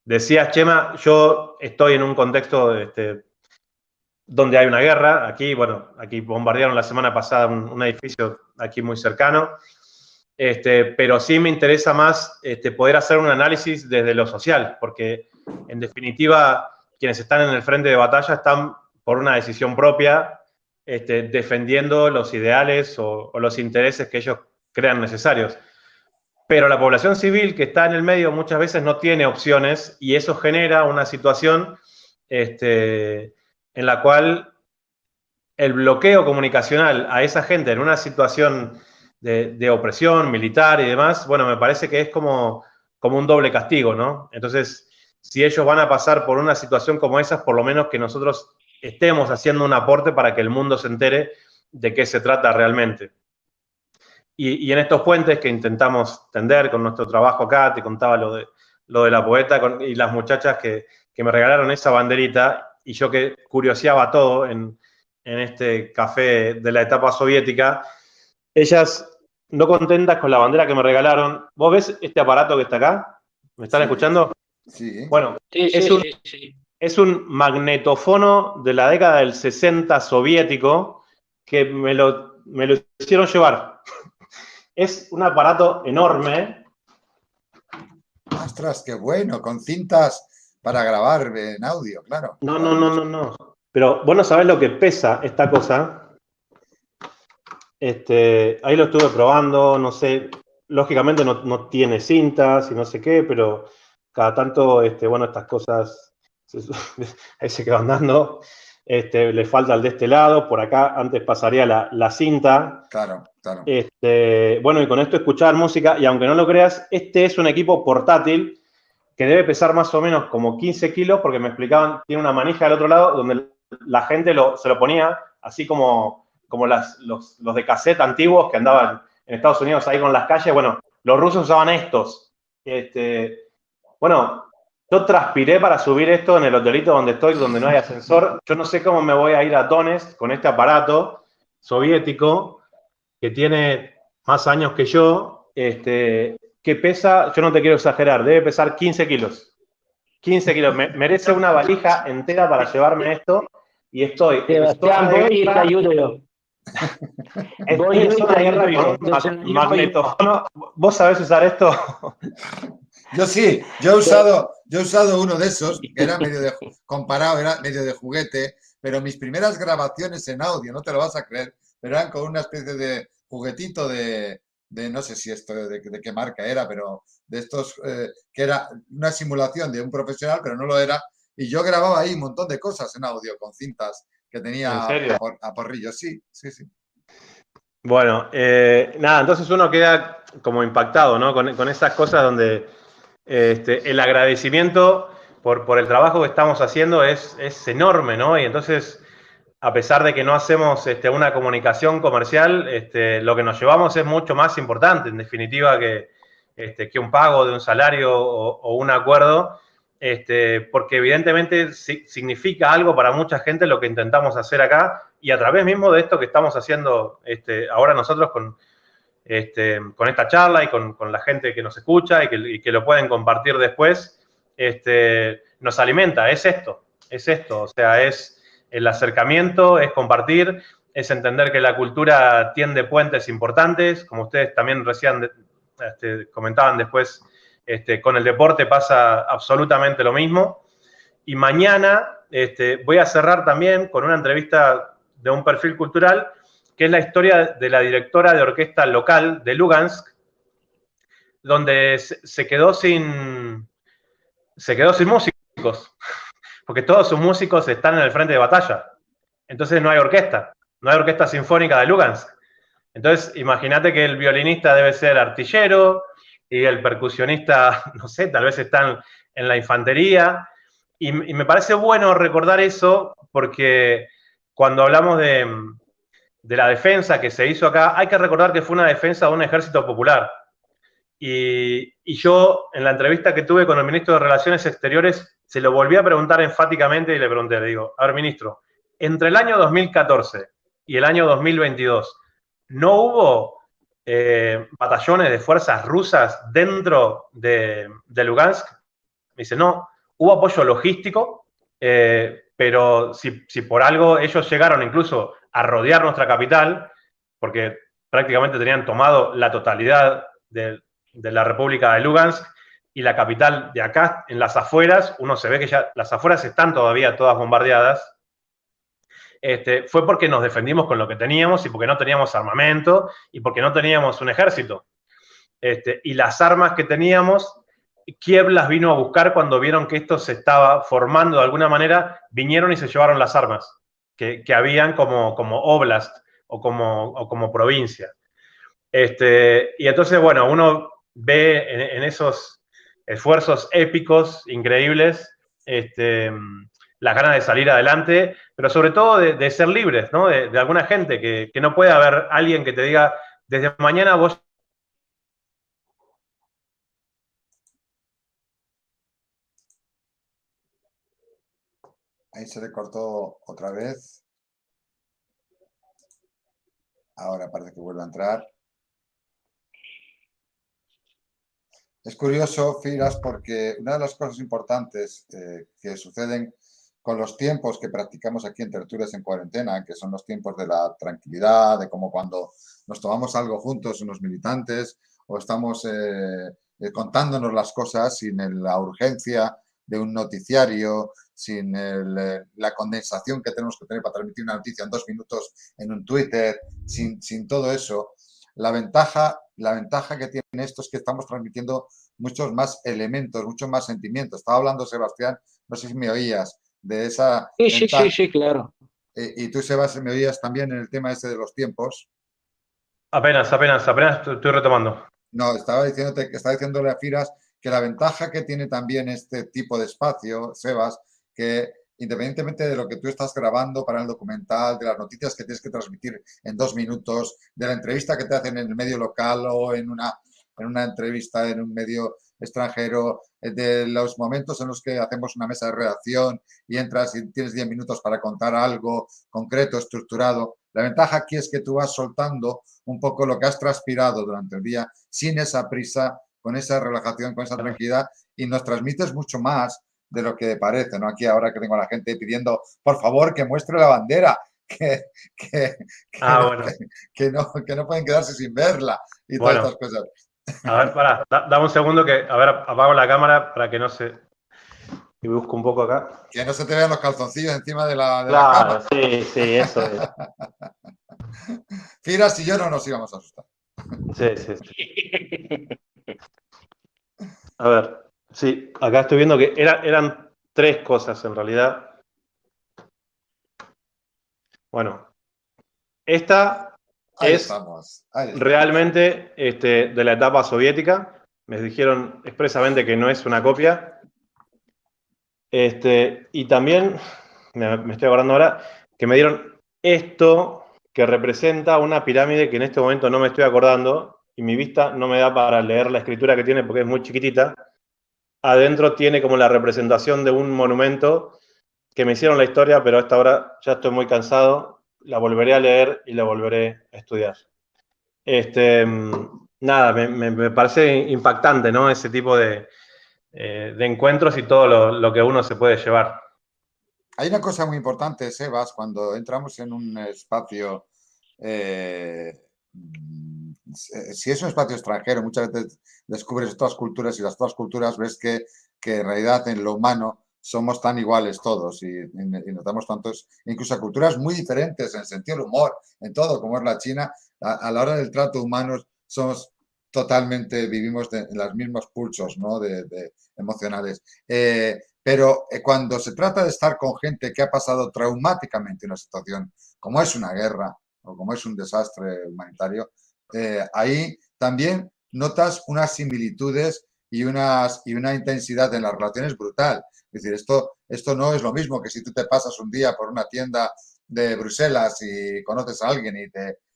decías, Chema, yo estoy en un contexto donde hay una guerra. Aquí bombardearon la semana pasada un edificio aquí muy cercano. Pero sí me interesa más poder hacer un análisis desde lo social, porque en definitiva quienes están en el frente de batalla están por una decisión propia, defendiendo los ideales o los intereses que ellos crean necesarios. Pero la población civil que está en el medio muchas veces no tiene opciones, y eso genera una situación en la cual el bloqueo comunicacional a esa gente en una situación de opresión militar y demás, bueno, me parece que es como un doble castigo, ¿no? Entonces, si ellos van a pasar por una situación como esa, por lo menos que nosotros estemos haciendo un aporte para que el mundo se entere de qué se trata realmente. Y en estos puentes que intentamos tender con nuestro trabajo acá, te contaba lo de la poeta y las muchachas que me regalaron esa banderita, y yo que curioseaba todo en este café de la etapa soviética, ellas no contentas con la bandera que me regalaron. ¿Vos ves este aparato que está acá? ¿Me están escuchando? Sí. Bueno, Sí, es un magnetofono de la década del 60 soviético que me lo hicieron llevar. Es un aparato enorme. ¡Ostras, qué bueno! Con cintas para grabar en audio, claro. No. Pero vos no sabés lo que pesa esta cosa. Ahí lo estuve probando, no sé, lógicamente no tiene cintas y no sé qué, pero cada tanto, bueno, estas cosas ahí se quedan andando. Le falta el de este lado, por acá antes pasaría la cinta. Claro. Bueno, y con esto escuchar música, y aunque no lo creas, este es un equipo portátil que debe pesar más o menos como 15 kilos, porque me explicaban, tiene una manija al otro lado donde la gente se lo ponía, así como los de cassette antiguos que andaban en Estados Unidos ahí con las calles. Bueno, los rusos usaban estos. Bueno, yo transpiré para subir esto en el hotelito donde estoy, donde no hay ascensor. Yo no sé cómo me voy a ir a Donetsk con este aparato soviético que tiene más años que yo, que pesa, yo no te quiero exagerar, debe pesar 15 kilos. 15 kilos. Merece una valija entera para llevarme esto. Y estoy Sebastián, voy y te ayudo yo. Voy en zona de guerra con magnetofono. ¿Vos sabés usar esto? Yo sí, yo he usado uno de esos, que era comparado, era medio de juguete, pero mis primeras grabaciones en audio, no te lo vas a creer, pero eran con una especie de juguetito de no sé si esto de qué marca era, pero de estos que era una simulación de un profesional, pero no lo era, y yo grababa ahí un montón de cosas en audio con cintas que tenía a porrillo. Sí. Bueno, nada, entonces uno queda como impactado, ¿no? Con esas cosas donde el agradecimiento por el trabajo que estamos haciendo es enorme, ¿no? Y entonces, a pesar de que no hacemos una comunicación comercial, lo que nos llevamos es mucho más importante, en definitiva, que un pago de un salario o un acuerdo, porque evidentemente significa algo para mucha gente lo que intentamos hacer acá, y a través mismo de esto que estamos haciendo ahora nosotros con esta charla y con la gente que nos escucha y que lo pueden compartir después, nos alimenta, es esto, o sea, es el acercamiento, es compartir, es entender que la cultura tiende puentes importantes, como ustedes también recién comentaban después, con el deporte pasa absolutamente lo mismo. Y mañana voy a cerrar también con una entrevista de un perfil cultural, que es la historia de la directora de orquesta local de Lugansk, donde se quedó sin músicos, porque todos sus músicos están en el frente de batalla. Entonces no hay orquesta sinfónica de Lugansk. Entonces imagínate que el violinista debe ser artillero y el percusionista, no sé, tal vez están en la infantería. Y me parece bueno recordar eso, porque cuando hablamos de la defensa que se hizo acá, hay que recordar que fue una defensa de un ejército popular. Y yo, en la entrevista que tuve con el ministro de Relaciones Exteriores, se lo volví a preguntar enfáticamente y le digo, a ver, ministro, entre el año 2014 y el año 2022, ¿no hubo batallones de fuerzas rusas dentro de Lugansk? Me dice, no, hubo apoyo logístico, pero si por algo ellos llegaron incluso a rodear nuestra capital, porque prácticamente tenían tomado la totalidad de la República de Lugansk, y la capital de acá, en las afueras, uno se ve que ya las afueras están todavía todas bombardeadas, fue porque nos defendimos con lo que teníamos y porque no teníamos armamento y porque no teníamos un ejército. Y las armas que teníamos, Kiev las vino a buscar cuando vieron que esto se estaba formando de alguna manera, vinieron y se llevaron las armas que habían como oblast o como provincia. Y entonces, bueno, uno ve en esos esfuerzos épicos, increíbles, las ganas de salir adelante, pero sobre todo de ser libres, ¿no? De alguna gente, que no puede haber alguien que te diga, desde mañana vos... Ahí se le cortó otra vez. Ahora parece que vuelve a entrar. Es curioso, Firas, porque una de las cosas importantes que suceden con los tiempos que practicamos aquí en Tertulias en Cuarentena, que son los tiempos de la tranquilidad, de como cuando nos tomamos algo juntos unos militantes o estamos contándonos las cosas sin la urgencia de un noticiario, sin la condensación que tenemos que tener para transmitir una noticia en 2 minutos en un Twitter, sin todo eso. La ventaja que tiene esto es que estamos transmitiendo muchos más elementos, muchos más sentimientos. Estaba hablando Sebastián, no sé si me oías, de esa Sí, ventaja. sí, claro. Y tú, Sebastián, me oías también en el tema ese de los tiempos. Apenas estoy retomando. No, estaba diciéndole a Firas que la ventaja que tiene también este tipo de espacio, Sebas, que independientemente de lo que tú estás grabando para el documental, de las noticias que tienes que transmitir en 2 minutos, de la entrevista que te hacen en el medio local o en una entrevista en un medio extranjero, de los momentos en los que hacemos una mesa de redacción y entras y tienes 10 minutos para contar algo concreto, estructurado. La ventaja aquí es que tú vas soltando un poco lo que has transpirado durante el día sin esa prisa, con esa relajación, con esa tranquilidad, y nos transmites mucho más de lo que parece, ¿no? Aquí ahora que tengo a la gente pidiendo, por favor, que muestre la bandera, Bueno. que no pueden quedarse sin verla y todas estas cosas. A ver, pará, dame un segundo que, a ver, apago la cámara para que no se... Y busco un poco acá. Que no se te vean los calzoncillos encima de la Claro, cama. sí, eso es. Firas y yo no nos íbamos a asustar. Sí. A ver, sí, acá estoy viendo que eran 3 cosas en realidad. Bueno, esta Ahí es estamos. realmente de la etapa soviética. Me dijeron expresamente que no es una copia. Y también, me estoy acordando ahora, que me dieron esto que representa una pirámide que en este momento no me estoy acordando y mi vista no me da para leer la escritura que tiene porque es muy chiquitita. Adentro tiene como la representación de un monumento que me hicieron la historia, pero a esta hora ya estoy muy cansado. La volveré a leer y la volveré a estudiar. Nada, me parece impactante, ¿no? Ese tipo de encuentros y todo lo que uno se puede llevar. Hay una cosa muy importante, Sebas, cuando entramos en un espacio, si es un espacio extranjero, muchas veces descubres otras culturas y las otras culturas ves que en realidad en lo humano somos tan iguales todos y notamos tantos, incluso culturas muy diferentes en el sentido del humor, en todo, como es la China, a la hora del trato humano somos totalmente, vivimos en los mismos pulsos, ¿no? de emocionales. Pero cuando se trata de estar con gente que ha pasado traumáticamente una situación, como es una guerra o como es un desastre humanitario, ahí también notas unas similitudes y una intensidad en las relaciones brutal. Es decir, esto no es lo mismo que si tú te pasas un día por una tienda de Bruselas y conoces a alguien y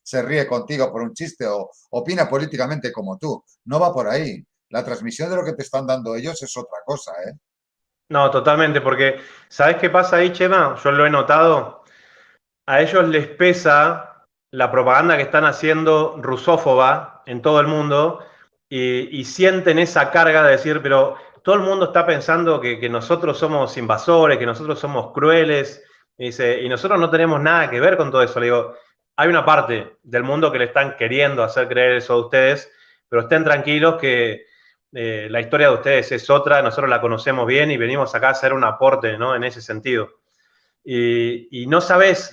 se ríe contigo por un chiste o opina políticamente como tú. No va por ahí. La transmisión de lo que te están dando ellos es otra cosa, ¿eh? No, totalmente, porque ¿sabés qué pasa ahí, Chema? Yo lo he notado. A ellos les pesa la propaganda que están haciendo rusófoba en todo el mundo y sienten esa carga de decir, pero todo el mundo está pensando que nosotros somos invasores, que nosotros somos crueles, y nosotros no tenemos nada que ver con todo eso. Le digo, hay una parte del mundo que le están queriendo hacer creer eso a ustedes, pero estén tranquilos que la historia de ustedes es otra, nosotros la conocemos bien y venimos acá a hacer un aporte, ¿no? En ese sentido. Y no sabes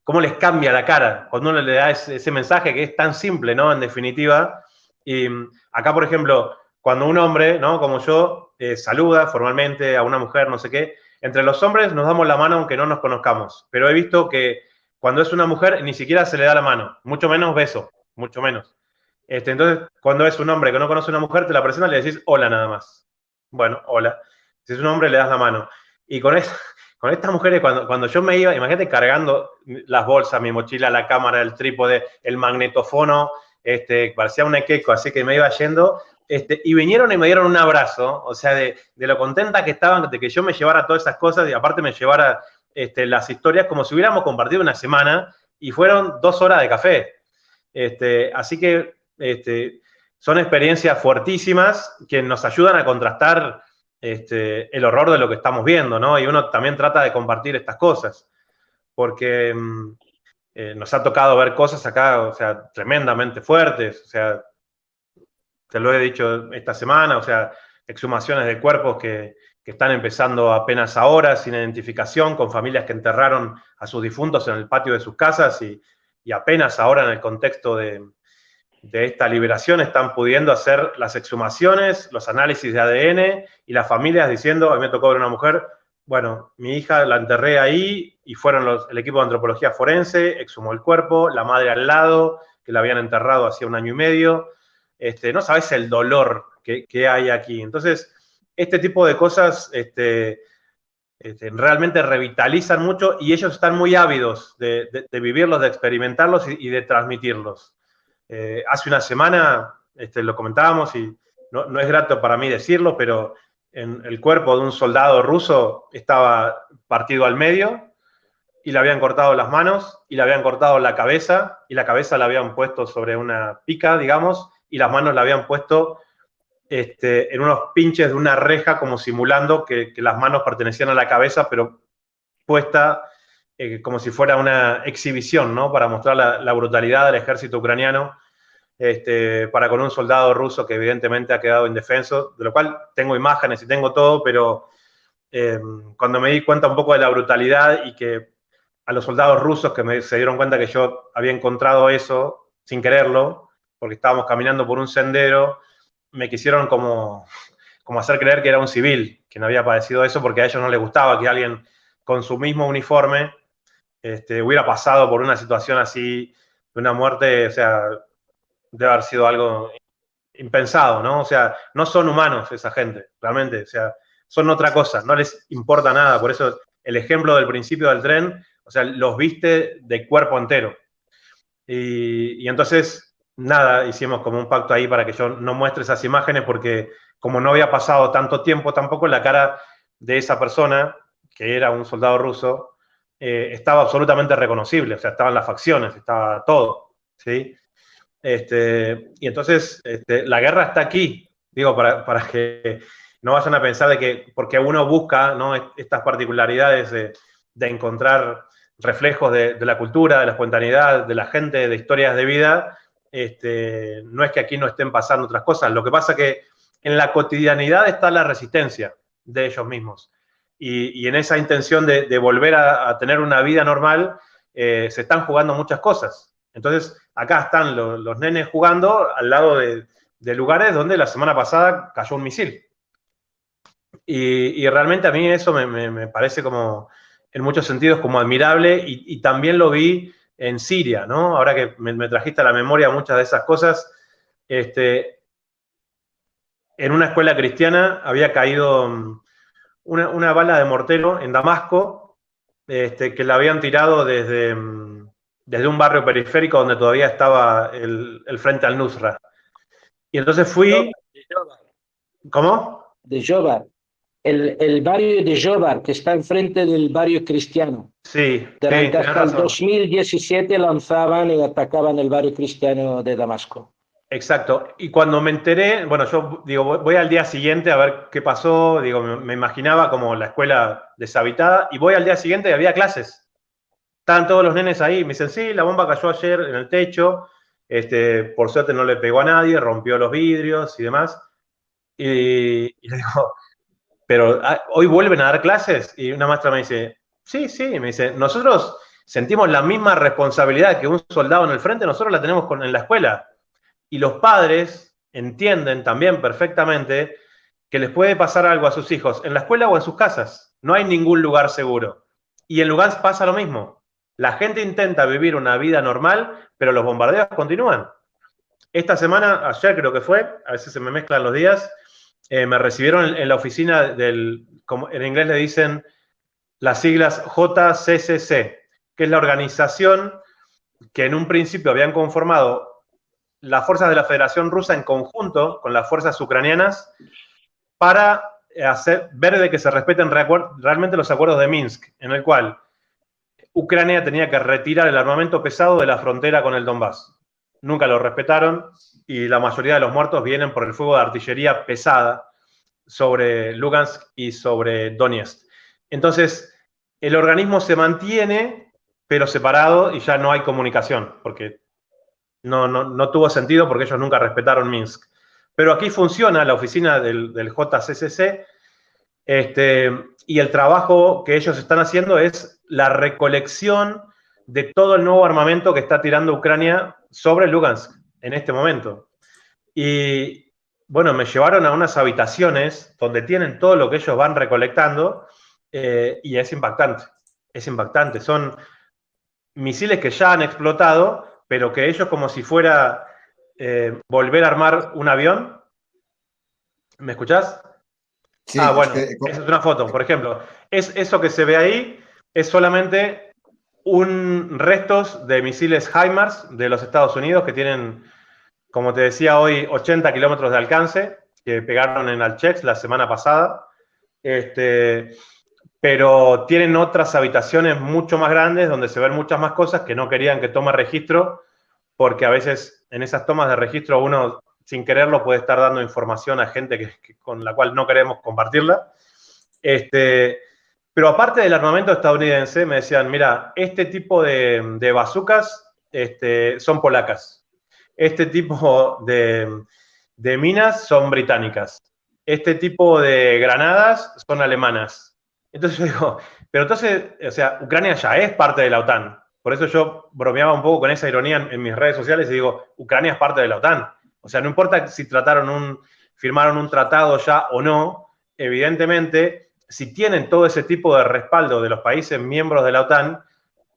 cómo les cambia la cara cuando uno le da ese mensaje que es tan simple, ¿no? En definitiva. Y acá, por ejemplo, cuando un hombre, ¿no? Como yo, saluda formalmente a una mujer, no sé qué, entre los hombres nos damos la mano aunque no nos conozcamos. Pero he visto que cuando es una mujer ni siquiera se le da la mano, mucho menos beso, mucho menos. Entonces, cuando es un hombre que no conoce a una mujer, te la presentas y le decís hola nada más. Bueno, hola. Si es un hombre, le das la mano. Y con estas mujeres, cuando yo me iba, imagínate cargando las bolsas, mi mochila, la cámara, el trípode, el magnetofono, parecía un equeco, así que me iba yendo, y vinieron y me dieron un abrazo, o sea, de lo contenta que estaban de que yo me llevara todas esas cosas y aparte me llevara las historias como si hubiéramos compartido una semana y fueron 2 horas de café. Así que son experiencias fuertísimas que nos ayudan a contrastar el horror de lo que estamos viendo, ¿no? Y uno también trata de compartir estas cosas, porque nos ha tocado ver cosas acá, o sea, tremendamente fuertes, o sea, te lo he dicho esta semana, o sea, exhumaciones de cuerpos que están empezando apenas ahora, sin identificación, con familias que enterraron a sus difuntos en el patio de sus casas y apenas ahora en el contexto de esta liberación están pudiendo hacer las exhumaciones, los análisis de ADN y las familias diciendo, a mí me tocó ver una mujer, bueno, mi hija la enterré ahí y fueron el equipo de antropología forense, exhumó el cuerpo, la madre al lado, que la habían enterrado hacía 1 año y medio. No sabes el dolor que hay aquí. Entonces, este tipo de cosas realmente revitalizan mucho y ellos están muy ávidos de vivirlos, de experimentarlos y de transmitirlos. Hace una semana lo comentábamos y no es grato para mí decirlo, pero el cuerpo de un soldado ruso estaba partido al medio y le habían cortado las manos y le habían cortado la cabeza y la cabeza la habían puesto sobre una pica, digamos, y las manos la habían puesto en unos pinches de una reja como simulando que las manos pertenecían a la cabeza, pero puesta como si fuera una exhibición, ¿no? Para mostrar la brutalidad del ejército ucraniano para con un soldado ruso que evidentemente ha quedado indefenso, de lo cual tengo imágenes y tengo todo, pero cuando me di cuenta un poco de la brutalidad y que a los soldados rusos que se dieron cuenta que yo había encontrado eso sin quererlo, porque estábamos caminando por un sendero, me quisieron como hacer creer que era un civil, que no había padecido eso, porque a ellos no les gustaba que alguien con su mismo uniforme hubiera pasado por una situación así, de una muerte, o sea, debe haber sido algo impensado, ¿no? O sea, no son humanos esa gente, realmente, o sea, son otra cosa, no les importa nada, por eso el ejemplo del principio del tren, o sea, los viste de cuerpo entero. Y entonces, nada, hicimos como un pacto ahí para que yo no muestre esas imágenes porque como no había pasado tanto tiempo tampoco, la cara de esa persona, que era un soldado ruso, estaba absolutamente reconocible, o sea, estaban las facciones, estaba todo, ¿sí? Y entonces, la guerra está aquí, digo, para que no vayan a pensar de que porque uno busca, ¿no?, estas particularidades de encontrar reflejos de la cultura, de la espontaneidad, de la gente, de historias de vida, no es que aquí no estén pasando otras cosas. Lo que pasa es que en la cotidianidad está la resistencia de ellos mismos. Y en esa intención de volver a tener una vida normal, se están jugando muchas cosas. Entonces, acá están los nenes jugando al lado de lugares donde la semana pasada cayó un misil. Y realmente a mí eso me parece como, en muchos sentidos, como admirable y también lo vi en Siria, ¿no? Ahora que me trajiste a la memoria muchas de esas cosas, en una escuela cristiana había caído una bala de mortero en Damasco, que la habían tirado desde un barrio periférico donde todavía estaba el frente al Nusra. Y entonces fui... ¿Cómo? De Jobar. El barrio de Jobar, que está enfrente del barrio cristiano. Sí, Durante sí, hasta el 2017 lanzaban y atacaban el barrio cristiano de Damasco. Exacto. Y cuando me enteré, bueno, yo digo, voy al día siguiente a ver qué pasó, digo, me imaginaba como la escuela deshabitada, y voy al día siguiente y había clases. Estaban todos los nenes ahí, me dicen, sí, la bomba cayó ayer en el techo, por suerte no le pegó a nadie, rompió los vidrios y demás. Y le digo, pero hoy vuelven a dar clases, y una maestra me dice, sí, me dice, nosotros sentimos la misma responsabilidad que un soldado en el frente, nosotros la tenemos en la escuela. Y los padres entienden también perfectamente que les puede pasar algo a sus hijos en la escuela o en sus casas. No hay ningún lugar seguro. Y en Lugansk pasa lo mismo. La gente intenta vivir una vida normal, pero los bombardeos continúan. esta semana, ayer creo que fue, a veces se me mezclan los días, me recibieron en la oficina como en inglés le dicen las siglas JCCC, que es la organización que en un principio habían conformado las fuerzas de la Federación Rusa en conjunto con las fuerzas ucranianas para ver de que se respeten realmente los acuerdos de Minsk, en el cual Ucrania tenía que retirar el armamento pesado de la frontera con el Donbass. Nunca lo respetaron y la mayoría de los muertos vienen por el fuego de artillería pesada sobre Lugansk y sobre Donetsk. Entonces, el organismo se mantiene, pero separado y ya no hay comunicación, porque no tuvo sentido porque ellos nunca respetaron Minsk. Pero aquí funciona la oficina del JCCC, y el trabajo que ellos están haciendo es la recolección de todo el nuevo armamento que está tirando Ucrania sobre Lugansk en este momento. Y bueno, me llevaron a unas habitaciones donde tienen todo lo que ellos van recolectando y es impactante. Es impactante. Son misiles que ya han explotado, pero que ellos como si fuera volver a armar un avión. ¿Me escuchás? Sí, bueno, esa es una foto, por ejemplo. Eso que se ve ahí es solamente restos de misiles HIMARS de los Estados Unidos que tienen, como te decía hoy, 80 kilómetros de alcance, que pegaron en Alchevsk la semana pasada. Pero tienen otras habitaciones mucho más grandes donde se ven muchas más cosas que no querían que tome registro, porque a veces en esas tomas de registro uno, sin quererlo, puede estar dando información a gente con la cual no queremos compartirla. Pero aparte del armamento estadounidense, me decían, mira, este tipo de bazucas son polacas. Este tipo de minas son británicas. Este tipo de granadas son alemanas. Entonces yo digo, pero entonces, o sea, Ucrania ya es parte de la OTAN. Por eso yo bromeaba un poco con esa ironía en mis redes sociales y digo, Ucrania es parte de la OTAN. O sea, no importa si firmaron un tratado ya o no, evidentemente, si tienen todo ese tipo de respaldo de los países miembros de la OTAN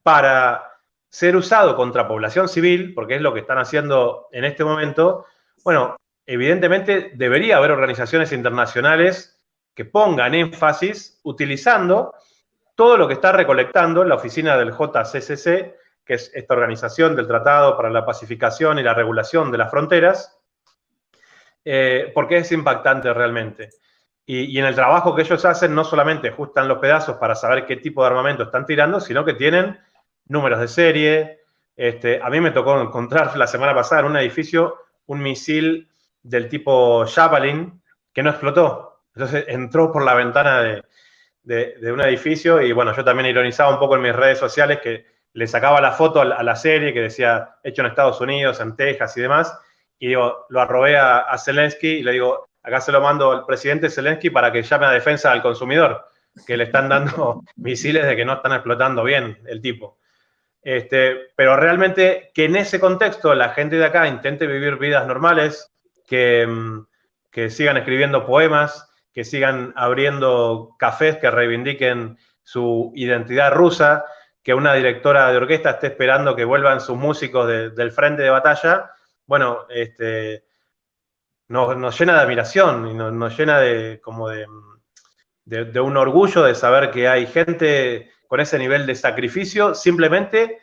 para ser usado contra población civil, porque es lo que están haciendo en este momento, bueno, evidentemente debería haber organizaciones internacionales que pongan énfasis utilizando todo lo que está recolectando la oficina del JCCC, que es esta organización del Tratado para la Pacificación y la Regulación de las Fronteras, porque es impactante realmente. Y en el trabajo que ellos hacen, no solamente ajustan los pedazos para saber qué tipo de armamento están tirando, sino que tienen números de serie. A mí me tocó encontrar la semana pasada en un edificio un misil del tipo Javelin que no explotó. Entonces entró por la ventana de un edificio y bueno, yo también ironizaba un poco en mis redes sociales que le sacaba la foto a la serie que decía hecho en Estados Unidos, en Texas y demás, y digo, lo arrobé a Zelensky y le digo, acá se lo mando al presidente Zelensky para que llame a defensa del consumidor, que le están dando misiles de que no están explotando bien el tipo. Pero realmente que en ese contexto la gente de acá intente vivir vidas normales, que sigan escribiendo poemas, que sigan abriendo cafés que reivindiquen su identidad rusa, que una directora de orquesta esté esperando que vuelvan sus músicos del frente de batalla, bueno, nos llena de admiración y nos llena de un orgullo de saber que hay gente con ese nivel de sacrificio simplemente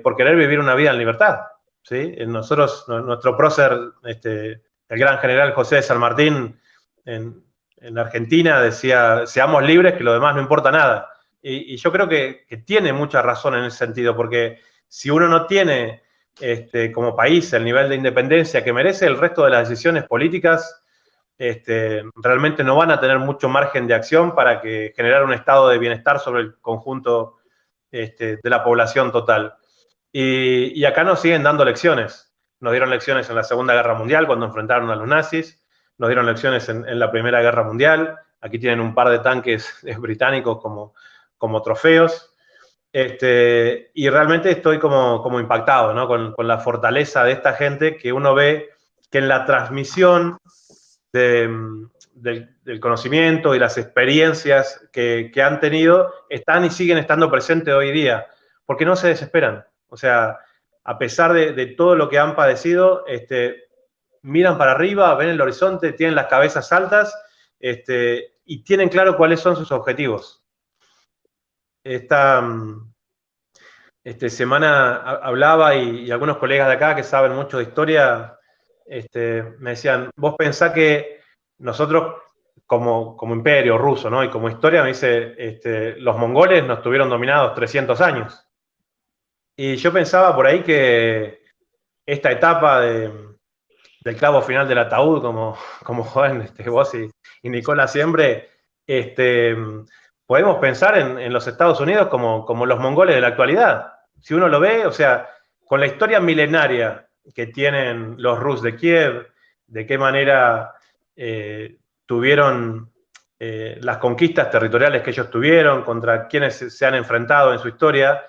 por querer vivir una vida en libertad, ¿sí? Nosotros, nuestro prócer, el gran general José de San Martín, en Argentina decía, seamos libres, que lo demás no importa nada. Y yo creo que tiene mucha razón en ese sentido, porque si uno no tiene como país el nivel de independencia que merece, el resto de las decisiones políticas realmente no van a tener mucho margen de acción para generar un estado de bienestar sobre el conjunto de la población total. Y acá nos siguen dando lecciones. Nos dieron lecciones en la Segunda Guerra Mundial cuando enfrentaron a los nazis, nos dieron lecciones en la Primera Guerra Mundial. Aquí tienen un par de tanques británicos como trofeos. Y realmente estoy como impactado, ¿no? con la fortaleza de esta gente, que uno ve que en la transmisión del conocimiento y las experiencias que han tenido están y siguen estando presentes hoy día, porque no se desesperan. O sea, a pesar de todo lo que han padecido, miran para arriba, ven el horizonte, tienen las cabezas altas y tienen claro cuáles son sus objetivos. Esta semana hablaba y algunos colegas de acá que saben mucho de historia me decían, vos pensás que nosotros como imperio ruso, ¿no? Y como historia me dice, los mongoles nos tuvieron dominados 300 años. Y yo pensaba por ahí que esta etapa del clavo final del ataúd, como joven vos y Nicola siempre, podemos pensar en los Estados Unidos como los mongoles de la actualidad. Si uno lo ve, o sea, con la historia milenaria que tienen los Rus de Kiev, de qué manera tuvieron las conquistas territoriales que ellos tuvieron, contra quienes se han enfrentado en su historia.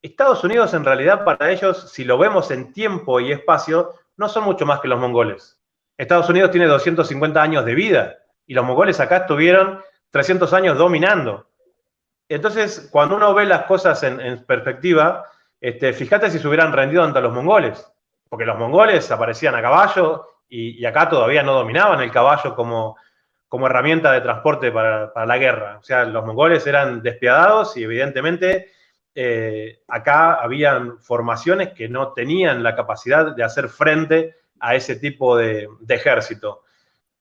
Estados Unidos, en realidad, para ellos, si lo vemos en tiempo y espacio, no son mucho más que los mongoles. Estados Unidos tiene 250 años de vida y los mongoles acá estuvieron 300 años dominando. Entonces, cuando uno ve las cosas en perspectiva, fíjate si se hubieran rendido ante los mongoles, porque los mongoles aparecían a caballo y acá todavía no dominaban el caballo como herramienta de transporte para la guerra. O sea, los mongoles eran despiadados y evidentemente acá habían formaciones que no tenían la capacidad de hacer frente a ese tipo de ejército.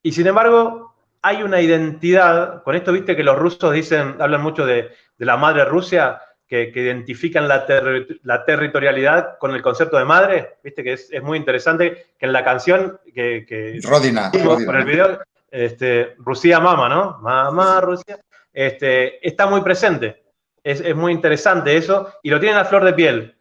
Y sin embargo, hay una identidad, con esto viste que los rusos hablan mucho de la madre Rusia, que identifican la territorialidad con el concepto de madre, viste que es muy interesante que en la canción que Rodina, por el video, Rusia Mama, ¿no? Mamá Rusia, está muy presente. Es muy interesante eso, y lo tienen a flor de piel.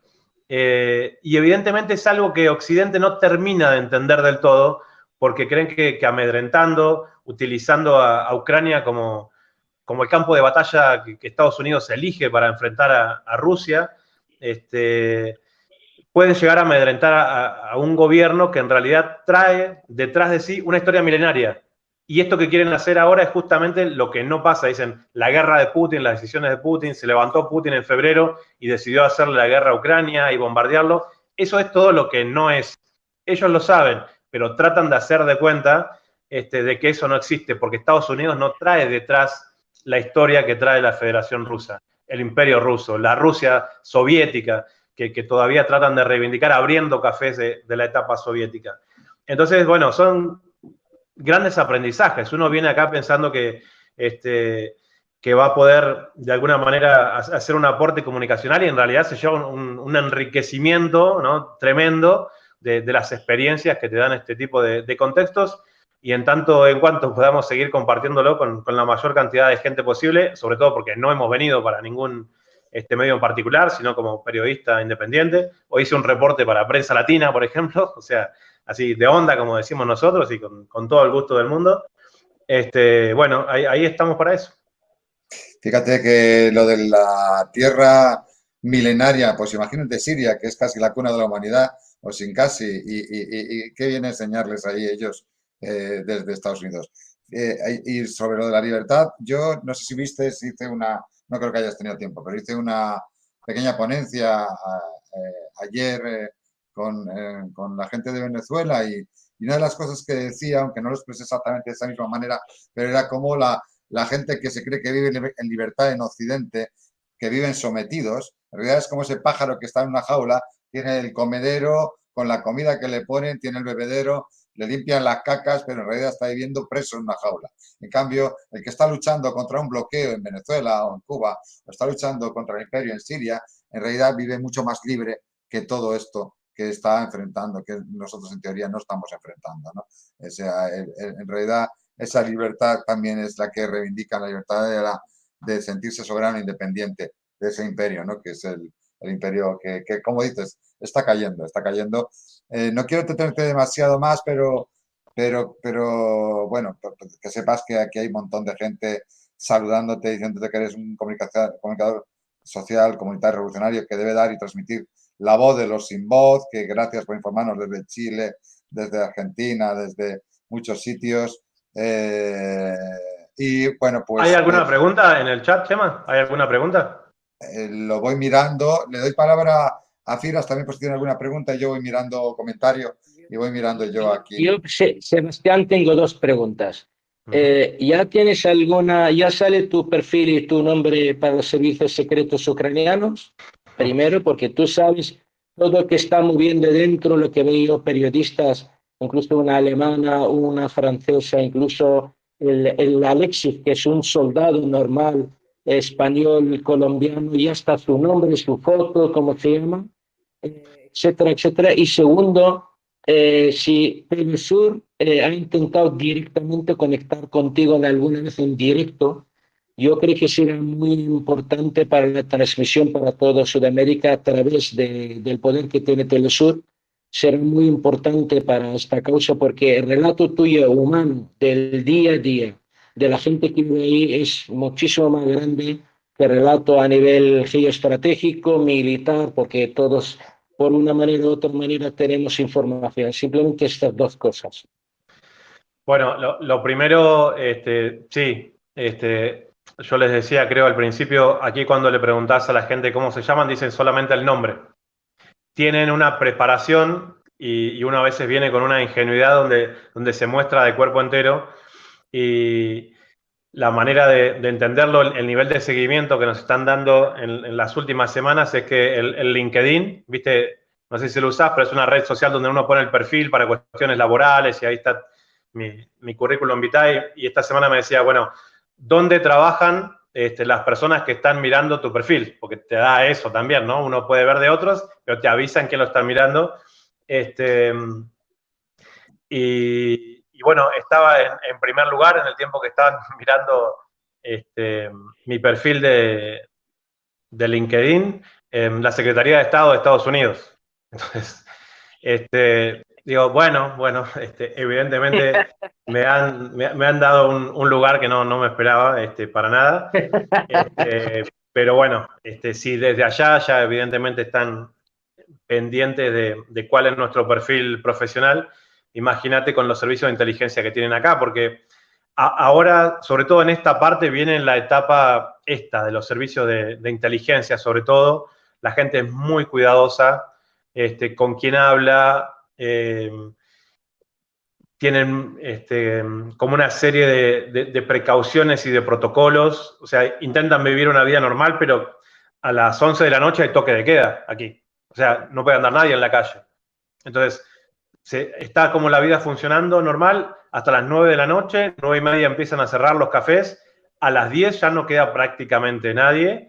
Y evidentemente es algo que Occidente no termina de entender del todo, porque creen que amedrentando, utilizando a Ucrania como el campo de batalla que Estados Unidos elige para enfrentar a Rusia, pueden llegar a amedrentar a un gobierno que en realidad trae detrás de sí una historia milenaria. Y esto que quieren hacer ahora es justamente lo que no pasa. Dicen, la guerra de Putin, las decisiones de Putin, se levantó Putin en febrero y decidió hacerle la guerra a Ucrania y bombardearlo. Eso es todo lo que no es. Ellos lo saben, pero tratan de hacer de cuenta de que eso no existe, porque Estados Unidos no trae detrás la historia que trae la Federación Rusa, el Imperio Ruso, la Rusia soviética, que todavía tratan de reivindicar abriendo cafés de la etapa soviética. Entonces, bueno, son grandes aprendizajes. Uno viene acá pensando que va a poder, de alguna manera, hacer un aporte comunicacional y en realidad se lleva un enriquecimiento, ¿no?, tremendo de las experiencias que te dan este tipo de contextos, y en tanto en cuanto podamos seguir compartiéndolo con la mayor cantidad de gente posible, sobre todo porque no hemos venido para ningún medio en particular, sino como periodista independiente. Hoy hice un reporte para Prensa Latina, por ejemplo, o sea, así de onda, como decimos nosotros, y con todo el gusto del mundo. Bueno, ahí estamos para eso. Fíjate que lo de la tierra milenaria, pues imagínate Siria, que es casi la cuna de la humanidad, o sin casi, y qué viene enseñarles ahí ellos desde Estados Unidos. Y sobre lo de la libertad, yo no sé si viste, hice no creo que hayas tenido tiempo, pero hice una pequeña ponencia ayer con la gente de Venezuela y una de las cosas que decía, aunque no lo expresé exactamente de esa misma manera, pero era como la gente que se cree que vive en libertad en Occidente, que viven sometidos, en realidad es como ese pájaro que está en una jaula, tiene el comedero con la comida que le ponen, tiene el bebedero, le limpian las cacas, pero en realidad está viviendo preso en una jaula. En cambio, el que está luchando contra un bloqueo en Venezuela o en Cuba, o está luchando contra el imperio en Siria, en realidad vive mucho más libre que todo esto que está enfrentando, que nosotros en teoría no estamos enfrentando, ¿no? O sea, en realidad esa libertad también es la que reivindica la libertad de sentirse soberano e independiente de ese imperio, ¿no? Que es el imperio que, como dices, está cayendo, está cayendo. No quiero detenerte demasiado más, pero bueno, que sepas que aquí hay un montón de gente saludándote, diciéndote que eres un comunicador social, comunitario, revolucionario, que debe dar y transmitir la voz de los sin voz, que gracias por informarnos desde Chile, desde Argentina, desde muchos sitios. Y bueno, pues... ¿Hay alguna pregunta en el chat, Chema? ¿Hay alguna pregunta? Lo voy mirando. Le doy palabra Afiras también pues tiene alguna pregunta y yo voy mirando comentarios y voy mirando yo aquí. Yo, Sebastián, tengo dos preguntas. ¿Ya tienes ya sale tu perfil y tu nombre para los servicios secretos ucranianos? Primero, porque tú sabes todo lo que está moviendo dentro, lo que veo periodistas, incluso una alemana, una francesa, incluso el Alexis, que es un soldado normal, español, colombiano, ya está su nombre, su foto, cómo se llama, etcétera, etcétera. Y segundo, si Telesur ha intentado directamente conectar contigo de alguna vez en directo, yo creo que será muy importante para la transmisión para toda Sudamérica a través del poder que tiene Telesur. Será muy importante para esta causa porque el relato tuyo humano del día a día de la gente que vive ahí es muchísimo más grande que el relato a nivel geoestratégico, militar, porque todos por una manera u otra manera tenemos información. Simplemente estas dos cosas. Bueno, lo primero, sí, yo les decía, creo al principio, aquí cuando le preguntás a la gente cómo se llaman, dicen solamente el nombre. Tienen una preparación y uno a veces viene con una ingenuidad donde se muestra de cuerpo entero y la manera de entenderlo, el nivel de seguimiento que nos están dando en las últimas semanas es que el LinkedIn, viste, no sé si lo usás, pero es una red social donde uno pone el perfil para cuestiones laborales y ahí está mi currículum vitae y esta semana me decía, bueno, ¿dónde trabajan las personas que están mirando tu perfil? Porque te da eso también, ¿no? Uno puede ver de otros, pero te avisan que lo están mirando. Y bueno, estaba en primer lugar en el tiempo que estaban mirando mi perfil de LinkedIn en la Secretaría de Estado de Estados Unidos. Entonces, digo, bueno, evidentemente me han dado un lugar que no me esperaba para nada. Pero bueno, sí, desde allá ya evidentemente están pendientes de cuál es nuestro perfil profesional. Imagínate con los servicios de inteligencia que tienen acá, porque ahora, sobre todo en esta parte, viene la etapa de los servicios de inteligencia, sobre todo. La gente es muy cuidadosa con quién habla. Tienen como una serie de precauciones y de protocolos. O sea, intentan vivir una vida normal, pero a las 11 de la noche hay toque de queda aquí. O sea, no puede andar nadie en la calle. Entonces, está como la vida funcionando normal hasta las 9 de la noche, 9:30 empiezan a cerrar los cafés, a las 10 ya no queda prácticamente nadie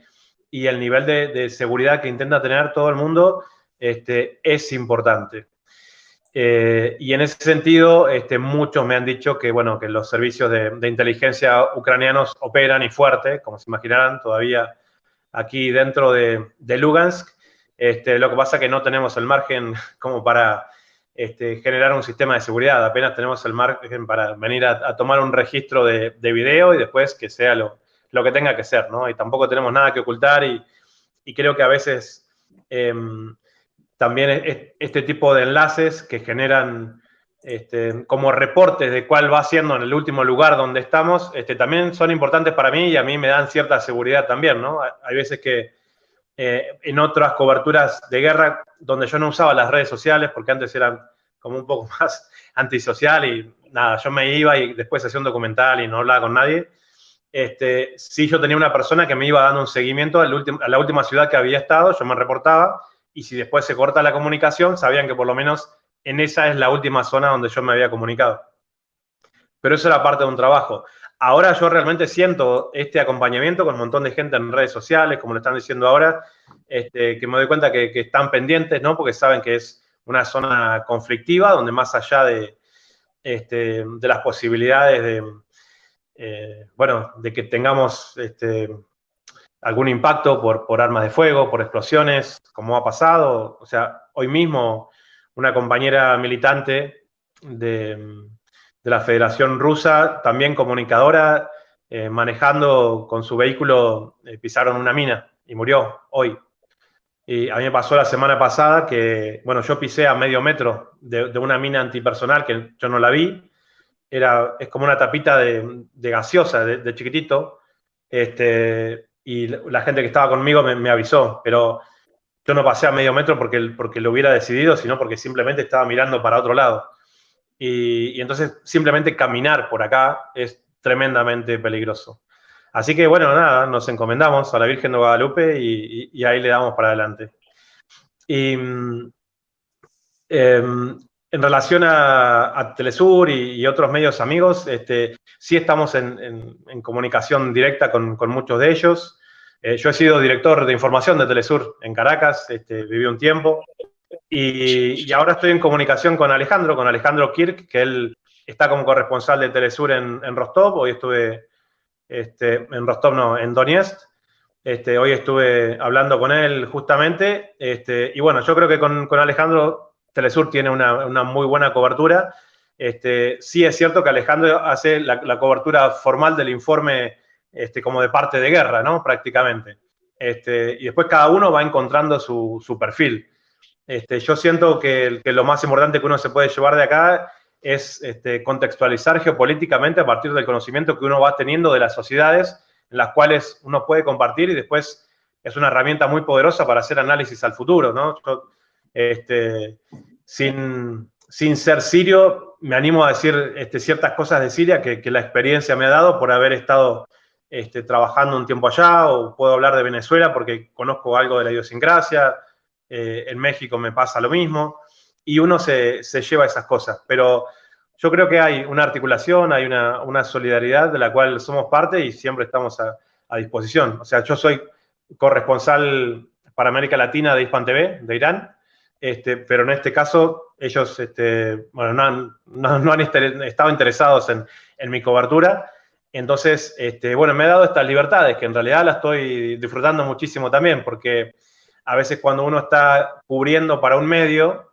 y el nivel de seguridad que intenta tener todo el mundo es importante. Y en ese sentido, muchos me han dicho que, bueno, que los servicios de inteligencia ucranianos operan y fuerte, como se imaginarán, todavía aquí dentro de Lugansk. Lo que pasa es que no tenemos el margen como para generar un sistema de seguridad. Apenas tenemos el margen para venir a tomar un registro de video y después que sea lo que tenga que ser, ¿no? Y tampoco tenemos nada que ocultar y creo que a veces también este tipo de enlaces que generan como reportes de cuál va siendo en el último lugar donde estamos, también son importantes para mí y a mí me dan cierta seguridad también, ¿no? Hay veces que en otras coberturas de guerra donde yo no usaba las redes sociales porque antes eran como un poco más antisocial y nada, yo me iba y después hacía un documental y no hablaba con nadie. Sí, yo tenía una persona que me iba dando un seguimiento a la última ciudad que había estado, yo me reportaba y si después se corta la comunicación, sabían que por lo menos en esa es la última zona donde yo me había comunicado. Pero eso era parte de un trabajo. Ahora yo realmente siento este acompañamiento con un montón de gente en redes sociales, como lo están diciendo ahora, que me doy cuenta que están pendientes, ¿no? Porque saben que es una zona conflictiva, donde más allá de las posibilidades de que tengamos algún impacto por armas de fuego, por explosiones, como ha pasado. O sea, hoy mismo una compañera militante de la Federación Rusa, también comunicadora, manejando con su vehículo, pisaron una mina y murió hoy. Y a mí me pasó la semana pasada que, bueno, yo pisé a medio metro de una mina antipersonal que yo no la vi. Es como una tapita de gaseosa, de chiquitito. Y la gente que estaba conmigo me avisó, pero yo no pasé a medio metro porque lo hubiera decidido, sino porque simplemente estaba mirando para otro lado. Y entonces simplemente caminar por acá es tremendamente peligroso. Así que bueno, nada, nos encomendamos a la Virgen de Guadalupe y ahí le damos para adelante. Y en relación a Telesur y otros medios amigos, sí estamos en comunicación directa con muchos de ellos. Yo he sido director de información de Telesur en Caracas, viví un tiempo. Y ahora estoy en comunicación con Alejandro Kirk, que él está como corresponsal de Telesur en Rostov. Hoy estuve en Rostov, no, en Donetsk. Hoy estuve hablando con él justamente. Y bueno, yo creo que con Alejandro Telesur tiene una muy buena cobertura. Sí es cierto que Alejandro hace la cobertura formal del informe como de parte de guerra, ¿no? Prácticamente. Y después cada uno va encontrando su perfil. Yo siento que lo más importante que uno se puede llevar de acá es contextualizar geopolíticamente a partir del conocimiento que uno va teniendo de las sociedades en las cuales uno puede compartir, y después es una herramienta muy poderosa para hacer análisis al futuro, ¿no? Yo, sin ser sirio, me animo a decir ciertas cosas de Siria que la experiencia me ha dado por haber estado trabajando un tiempo allá, o puedo hablar de Venezuela porque conozco algo de la idiosincrasia. En México me pasa lo mismo, y uno se lleva esas cosas. Pero yo creo que hay una articulación, hay una solidaridad de la cual somos parte y siempre estamos a disposición. O sea, yo soy corresponsal para América Latina de Hispan TV, de Irán, pero en este caso ellos bueno, no han estado interesados en mi cobertura. Entonces, bueno, me he dado estas libertades que en realidad las estoy disfrutando muchísimo también, porque a veces cuando uno está cubriendo para un medio,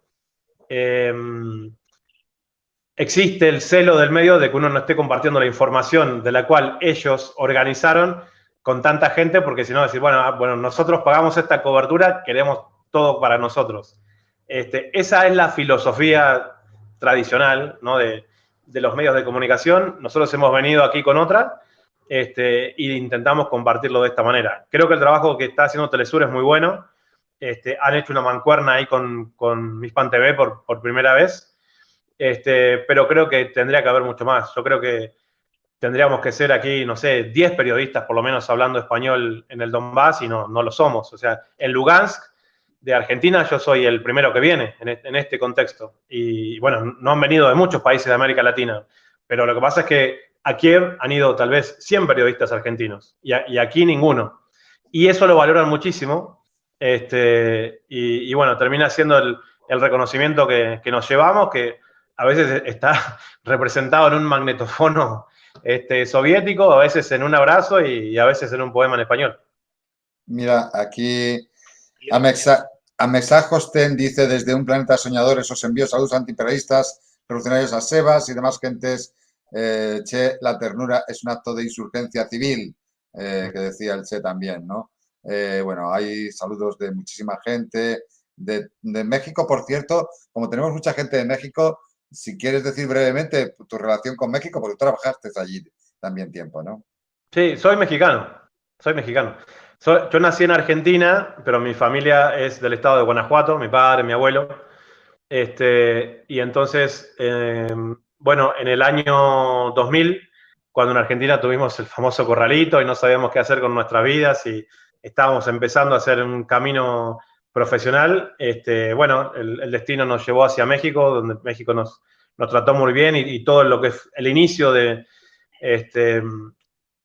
existe el celo del medio de que uno no esté compartiendo la información de la cual ellos organizaron con tanta gente, porque si no decir, bueno, nosotros pagamos esta cobertura, queremos todo para nosotros. Esa es la filosofía tradicional, ¿no? de los medios de comunicación. Nosotros hemos venido aquí con otra, y intentamos compartirlo de esta manera. Creo que el trabajo que está haciendo Telesur es muy bueno. Han hecho una mancuerna ahí con Hispan TV por primera vez, pero creo que tendría que haber mucho más. Yo creo que tendríamos que ser aquí, no sé, 10 periodistas por lo menos hablando español en el Donbass, y no lo somos. O sea, en Lugansk, de Argentina, yo soy el primero que viene en este contexto. Y bueno, no han venido de muchos países de América Latina, pero lo que pasa es que a Kiev han ido tal vez 100 periodistas argentinos, y aquí ninguno. Y eso lo valoran muchísimo. Y bueno, termina siendo el reconocimiento que nos llevamos, que a veces está representado en un magnetofono soviético, a veces en un abrazo y a veces en un poema en español. Mira, aquí Amexaj Hosten dice: desde un planeta soñador, os envío saludos antiimperialistas, revolucionarios a Sebas y demás gentes. Che, la ternura es un acto de insurgencia civil, que decía el Che también, ¿no? Bueno, hay saludos de muchísima gente. De México, por cierto, como tenemos mucha gente de México, si quieres decir brevemente tu relación con México, porque tú trabajaste allí también tiempo, ¿no? Sí, soy mexicano. Yo nací en Argentina, pero mi familia es del estado de Guanajuato, mi padre, mi abuelo. Y entonces, bueno, en el año 2000, cuando en Argentina tuvimos el famoso corralito y no sabíamos qué hacer con nuestras vidas y estábamos empezando a hacer un camino profesional, bueno, el destino nos llevó hacia México, donde México nos trató muy bien, y todo lo que es el inicio de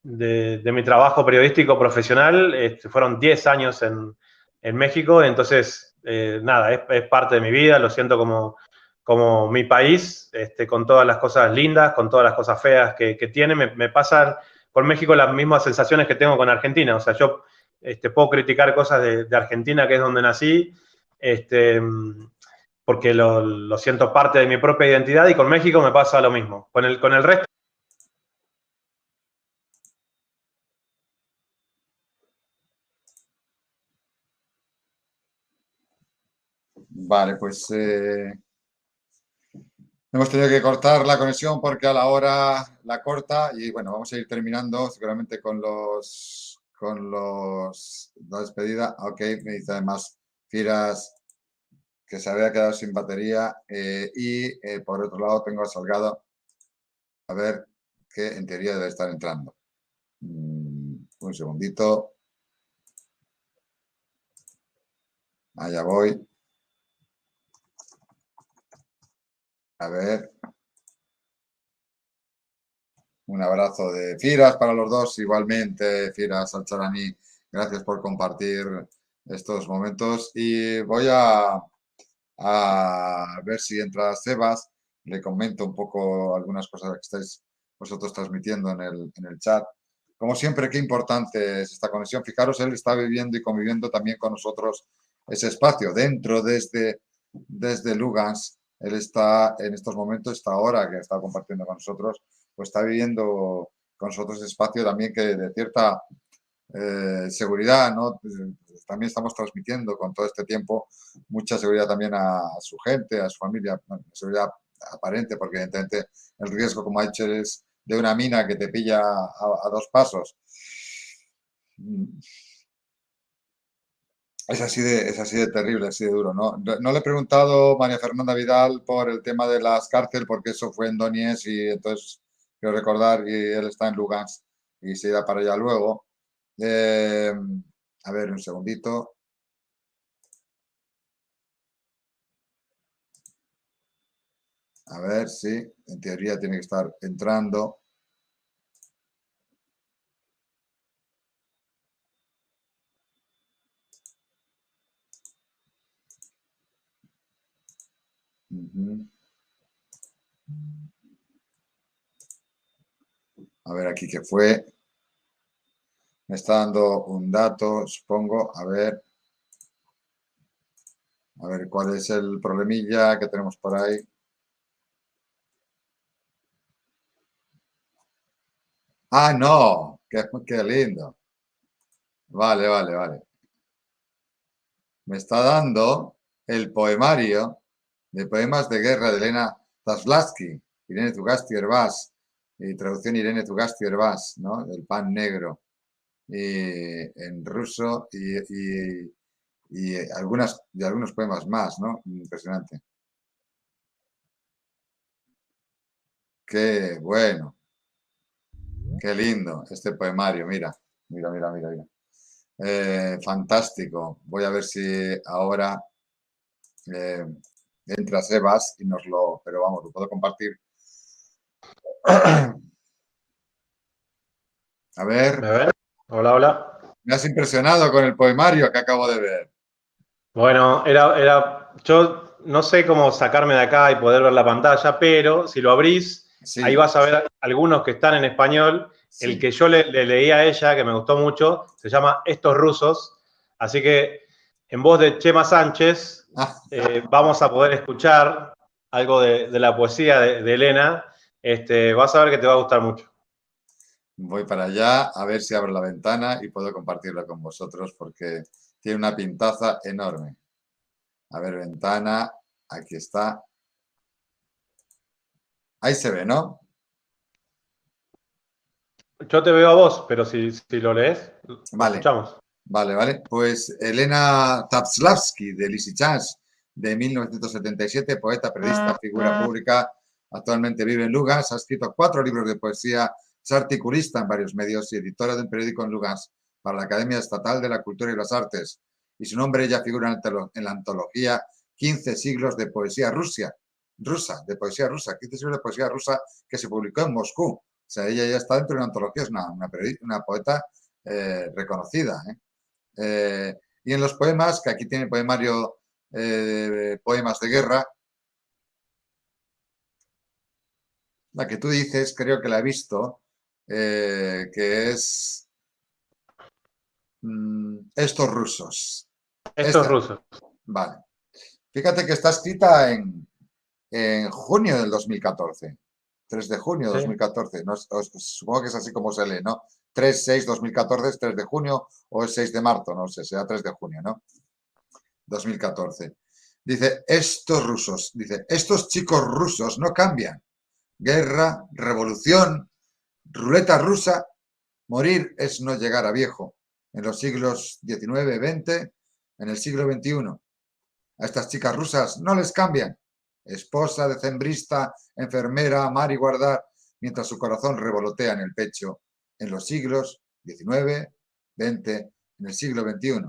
mi trabajo periodístico profesional, fueron 10 años en México. Entonces, nada, es parte de mi vida, lo siento como mi país, con todas las cosas lindas, con todas las cosas feas que tiene. Me pasan con México las mismas sensaciones que tengo con Argentina. O sea, yo puedo criticar cosas de Argentina, que es donde nací, porque lo siento parte de mi propia identidad, y con México me pasa lo mismo. Con el resto. Vale, pues hemos tenido que cortar la conexión porque a la hora la corta, y bueno, vamos a ir terminando seguramente con la despedida. Ok, me dice además Firas que se había quedado sin batería y por otro lado tengo a Salgado, a ver, que en teoría debe estar entrando. Un segundito. Allá voy. A ver. Un abrazo de Firas para los dos. Igualmente, Firas Alcharani, gracias por compartir estos momentos. Y voy a ver si entra Sebas. Le comento un poco algunas cosas que estáis vosotros transmitiendo en el chat. Como siempre, qué importante es esta conexión. Fijaros, él está viviendo y conviviendo también con nosotros ese espacio dentro desde Lugansk. Él está en estos momentos, esta hora que está compartiendo con nosotros, pues está viviendo con nosotros ese espacio también que de cierta seguridad, ¿no? También estamos transmitiendo con todo este tiempo mucha seguridad también a su gente, a su familia, bueno, seguridad aparente, porque evidentemente el riesgo, como ha dicho, es de una mina que te pilla a 2 pasos. Es así de terrible, así de duro, ¿no? No le he preguntado a María Fernanda Vidal por el tema de las cárceles, porque eso fue en Donetsk y entonces quiero recordar que él está en Lugansk y se irá para allá luego. A ver, un segundito. A ver, sí, en teoría tiene que estar entrando. A ver aquí qué fue. Me está dando un dato, supongo. A ver cuál es el problemilla que tenemos por ahí. Ah, no, qué lindo. Vale. Me está dando el poemario de poemas de guerra de Elena Zaslavsky, Irene Zugasti-Herbás, y traducción Irene Zugasti-Herbás, ¿no? El pan negro, en ruso y algunos poemas más, ¿no? Impresionante. Qué bueno, qué lindo este poemario, mira. Fantástico. Voy a ver si ahora entra Sebas y pero vamos, lo puedo compartir. A ver. ¿Me ven? Hola. Me has impresionado con el poemario que acabo de ver. Bueno, yo no sé cómo sacarme de acá y poder ver la pantalla, pero si lo abrís, Sí, ahí vas a ver algunos que están en español. sí. El que yo le leí a ella, que me gustó mucho, se llama Estos rusos. Así que en voz de Chema Sánchez vamos a poder escuchar algo de la poesía de Elena. Vas a ver que te va a gustar mucho. Voy para allá a ver si abro la ventana y puedo compartirlo con vosotros porque tiene una pintaza enorme. A ver, ventana, aquí está. Ahí se ve, ¿no? Yo te veo a vos, pero si lo lees, lo escuchamos. Vale. Pues Elena Zaslavsky, de Lysychansk, de 1977, poeta, periodista, figura pública, actualmente vive en Lugansk, ha escrito 4 libros de poesía, es articulista en varios medios y editora de un periódico en Lugansk para la Academia Estatal de la Cultura y las Artes. Y su nombre ya figura en la antología 15 siglos de poesía rusa, 15 siglos de poesía rusa que se publicó en Moscú. O sea, ella ya está dentro de una antología, es una poeta reconocida. Y en los poemas, que aquí tiene poemario poemas de guerra, la que tú dices, creo que la he visto, que es Estos rusos. Estos rusos. Vale. Fíjate que está escrita en junio del 2014. 3 de junio de 2014. No, supongo que es así como se lee, ¿no? 3/6/2014 es 3 de junio o es 6 de marzo, no sé, será 3 de junio, ¿no? 2014. Dice, estos chicos rusos no cambian. Guerra, revolución, ruleta rusa, morir es no llegar a viejo. En los siglos XIX, XX, en el siglo XXI, A estas chicas rusas no les cambian. Esposa, decembrista, enfermera, amar y guardar, mientras su corazón revolotea en el pecho en los siglos XIX, XX, en el siglo XXI.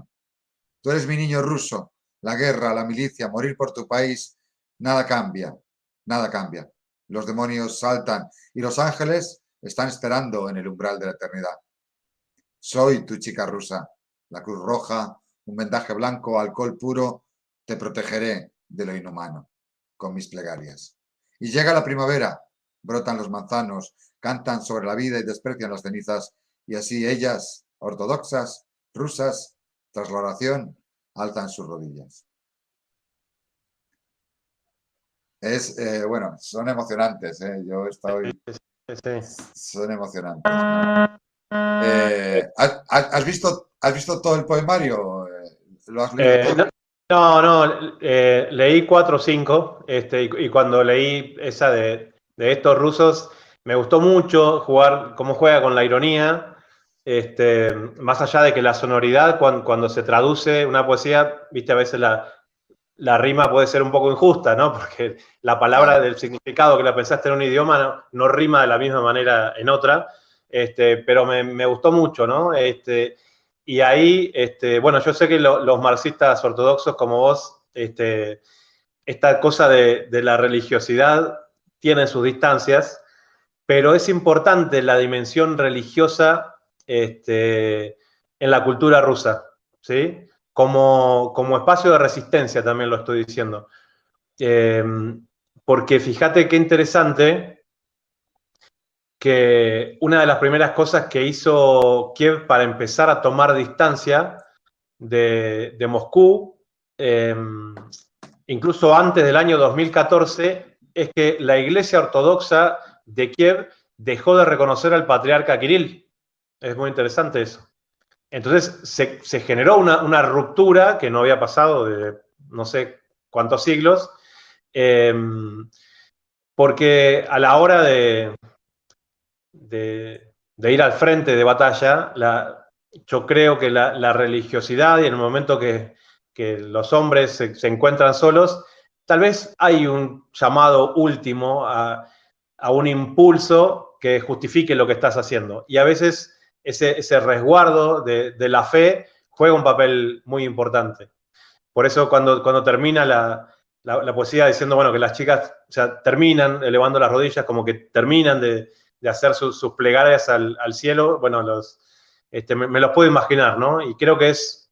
Tú eres mi niño ruso, la guerra, la milicia, morir por tu país, nada cambia, nada cambia. Los demonios saltan y los ángeles están esperando en el umbral de la eternidad. Soy tu chica rusa, la cruz roja, un vendaje blanco, alcohol puro, te protegeré de lo inhumano con mis plegarias. Y llega la primavera, brotan los manzanos, cantan sobre la vida y desprecian las cenizas, y así ellas, ortodoxas, rusas, tras la oración, alzan sus rodillas. Bueno, son emocionantes, yo estoy... Son emocionantes. ¿Has visto todo el poemario? ¿Lo has leído todo? No, leí 4 o 5, y cuando leí esa de estos rusos, me gustó mucho jugar, cómo juega con la ironía, más allá de que la sonoridad, cuando se traduce una poesía, viste, a veces la rima puede ser un poco injusta, ¿no? Porque la palabra del significado que la pensaste en un idioma no rima de la misma manera en otra, pero me gustó mucho, ¿no? Y ahí, bueno, yo sé que los marxistas ortodoxos como vos, esta cosa de la religiosidad tienen sus distancias, pero es importante la dimensión religiosa en la cultura rusa, ¿sí? Como espacio de resistencia también lo estoy diciendo. Porque fíjate qué interesante que una de las primeras cosas que hizo Kiev para empezar a tomar distancia de Moscú, incluso antes del año 2014, es que la Iglesia Ortodoxa de Kiev dejó de reconocer al patriarca Kirill. Es muy interesante eso. Entonces se generó una ruptura que no había pasado de no sé cuántos siglos, porque a la hora de ir al frente de batalla, yo creo que la religiosidad, y en el momento que los hombres se encuentran solos, tal vez hay un llamado último a un impulso que justifique lo que estás haciendo. Y a veces ese resguardo de la fe juega un papel muy importante. Por eso cuando termina la poesía diciendo, bueno, que las chicas, o sea, terminan elevando las rodillas, como que terminan de hacer sus plegarias al cielo, bueno, me los puedo imaginar, ¿no? Y creo que es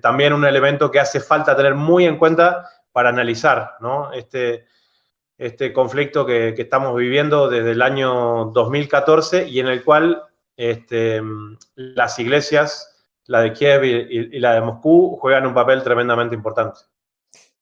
también un elemento que hace falta tener muy en cuenta para analizar, ¿no? Este conflicto que estamos viviendo desde el año 2014 y en el cual las iglesias, la de Kiev y la de Moscú, juegan un papel tremendamente importante.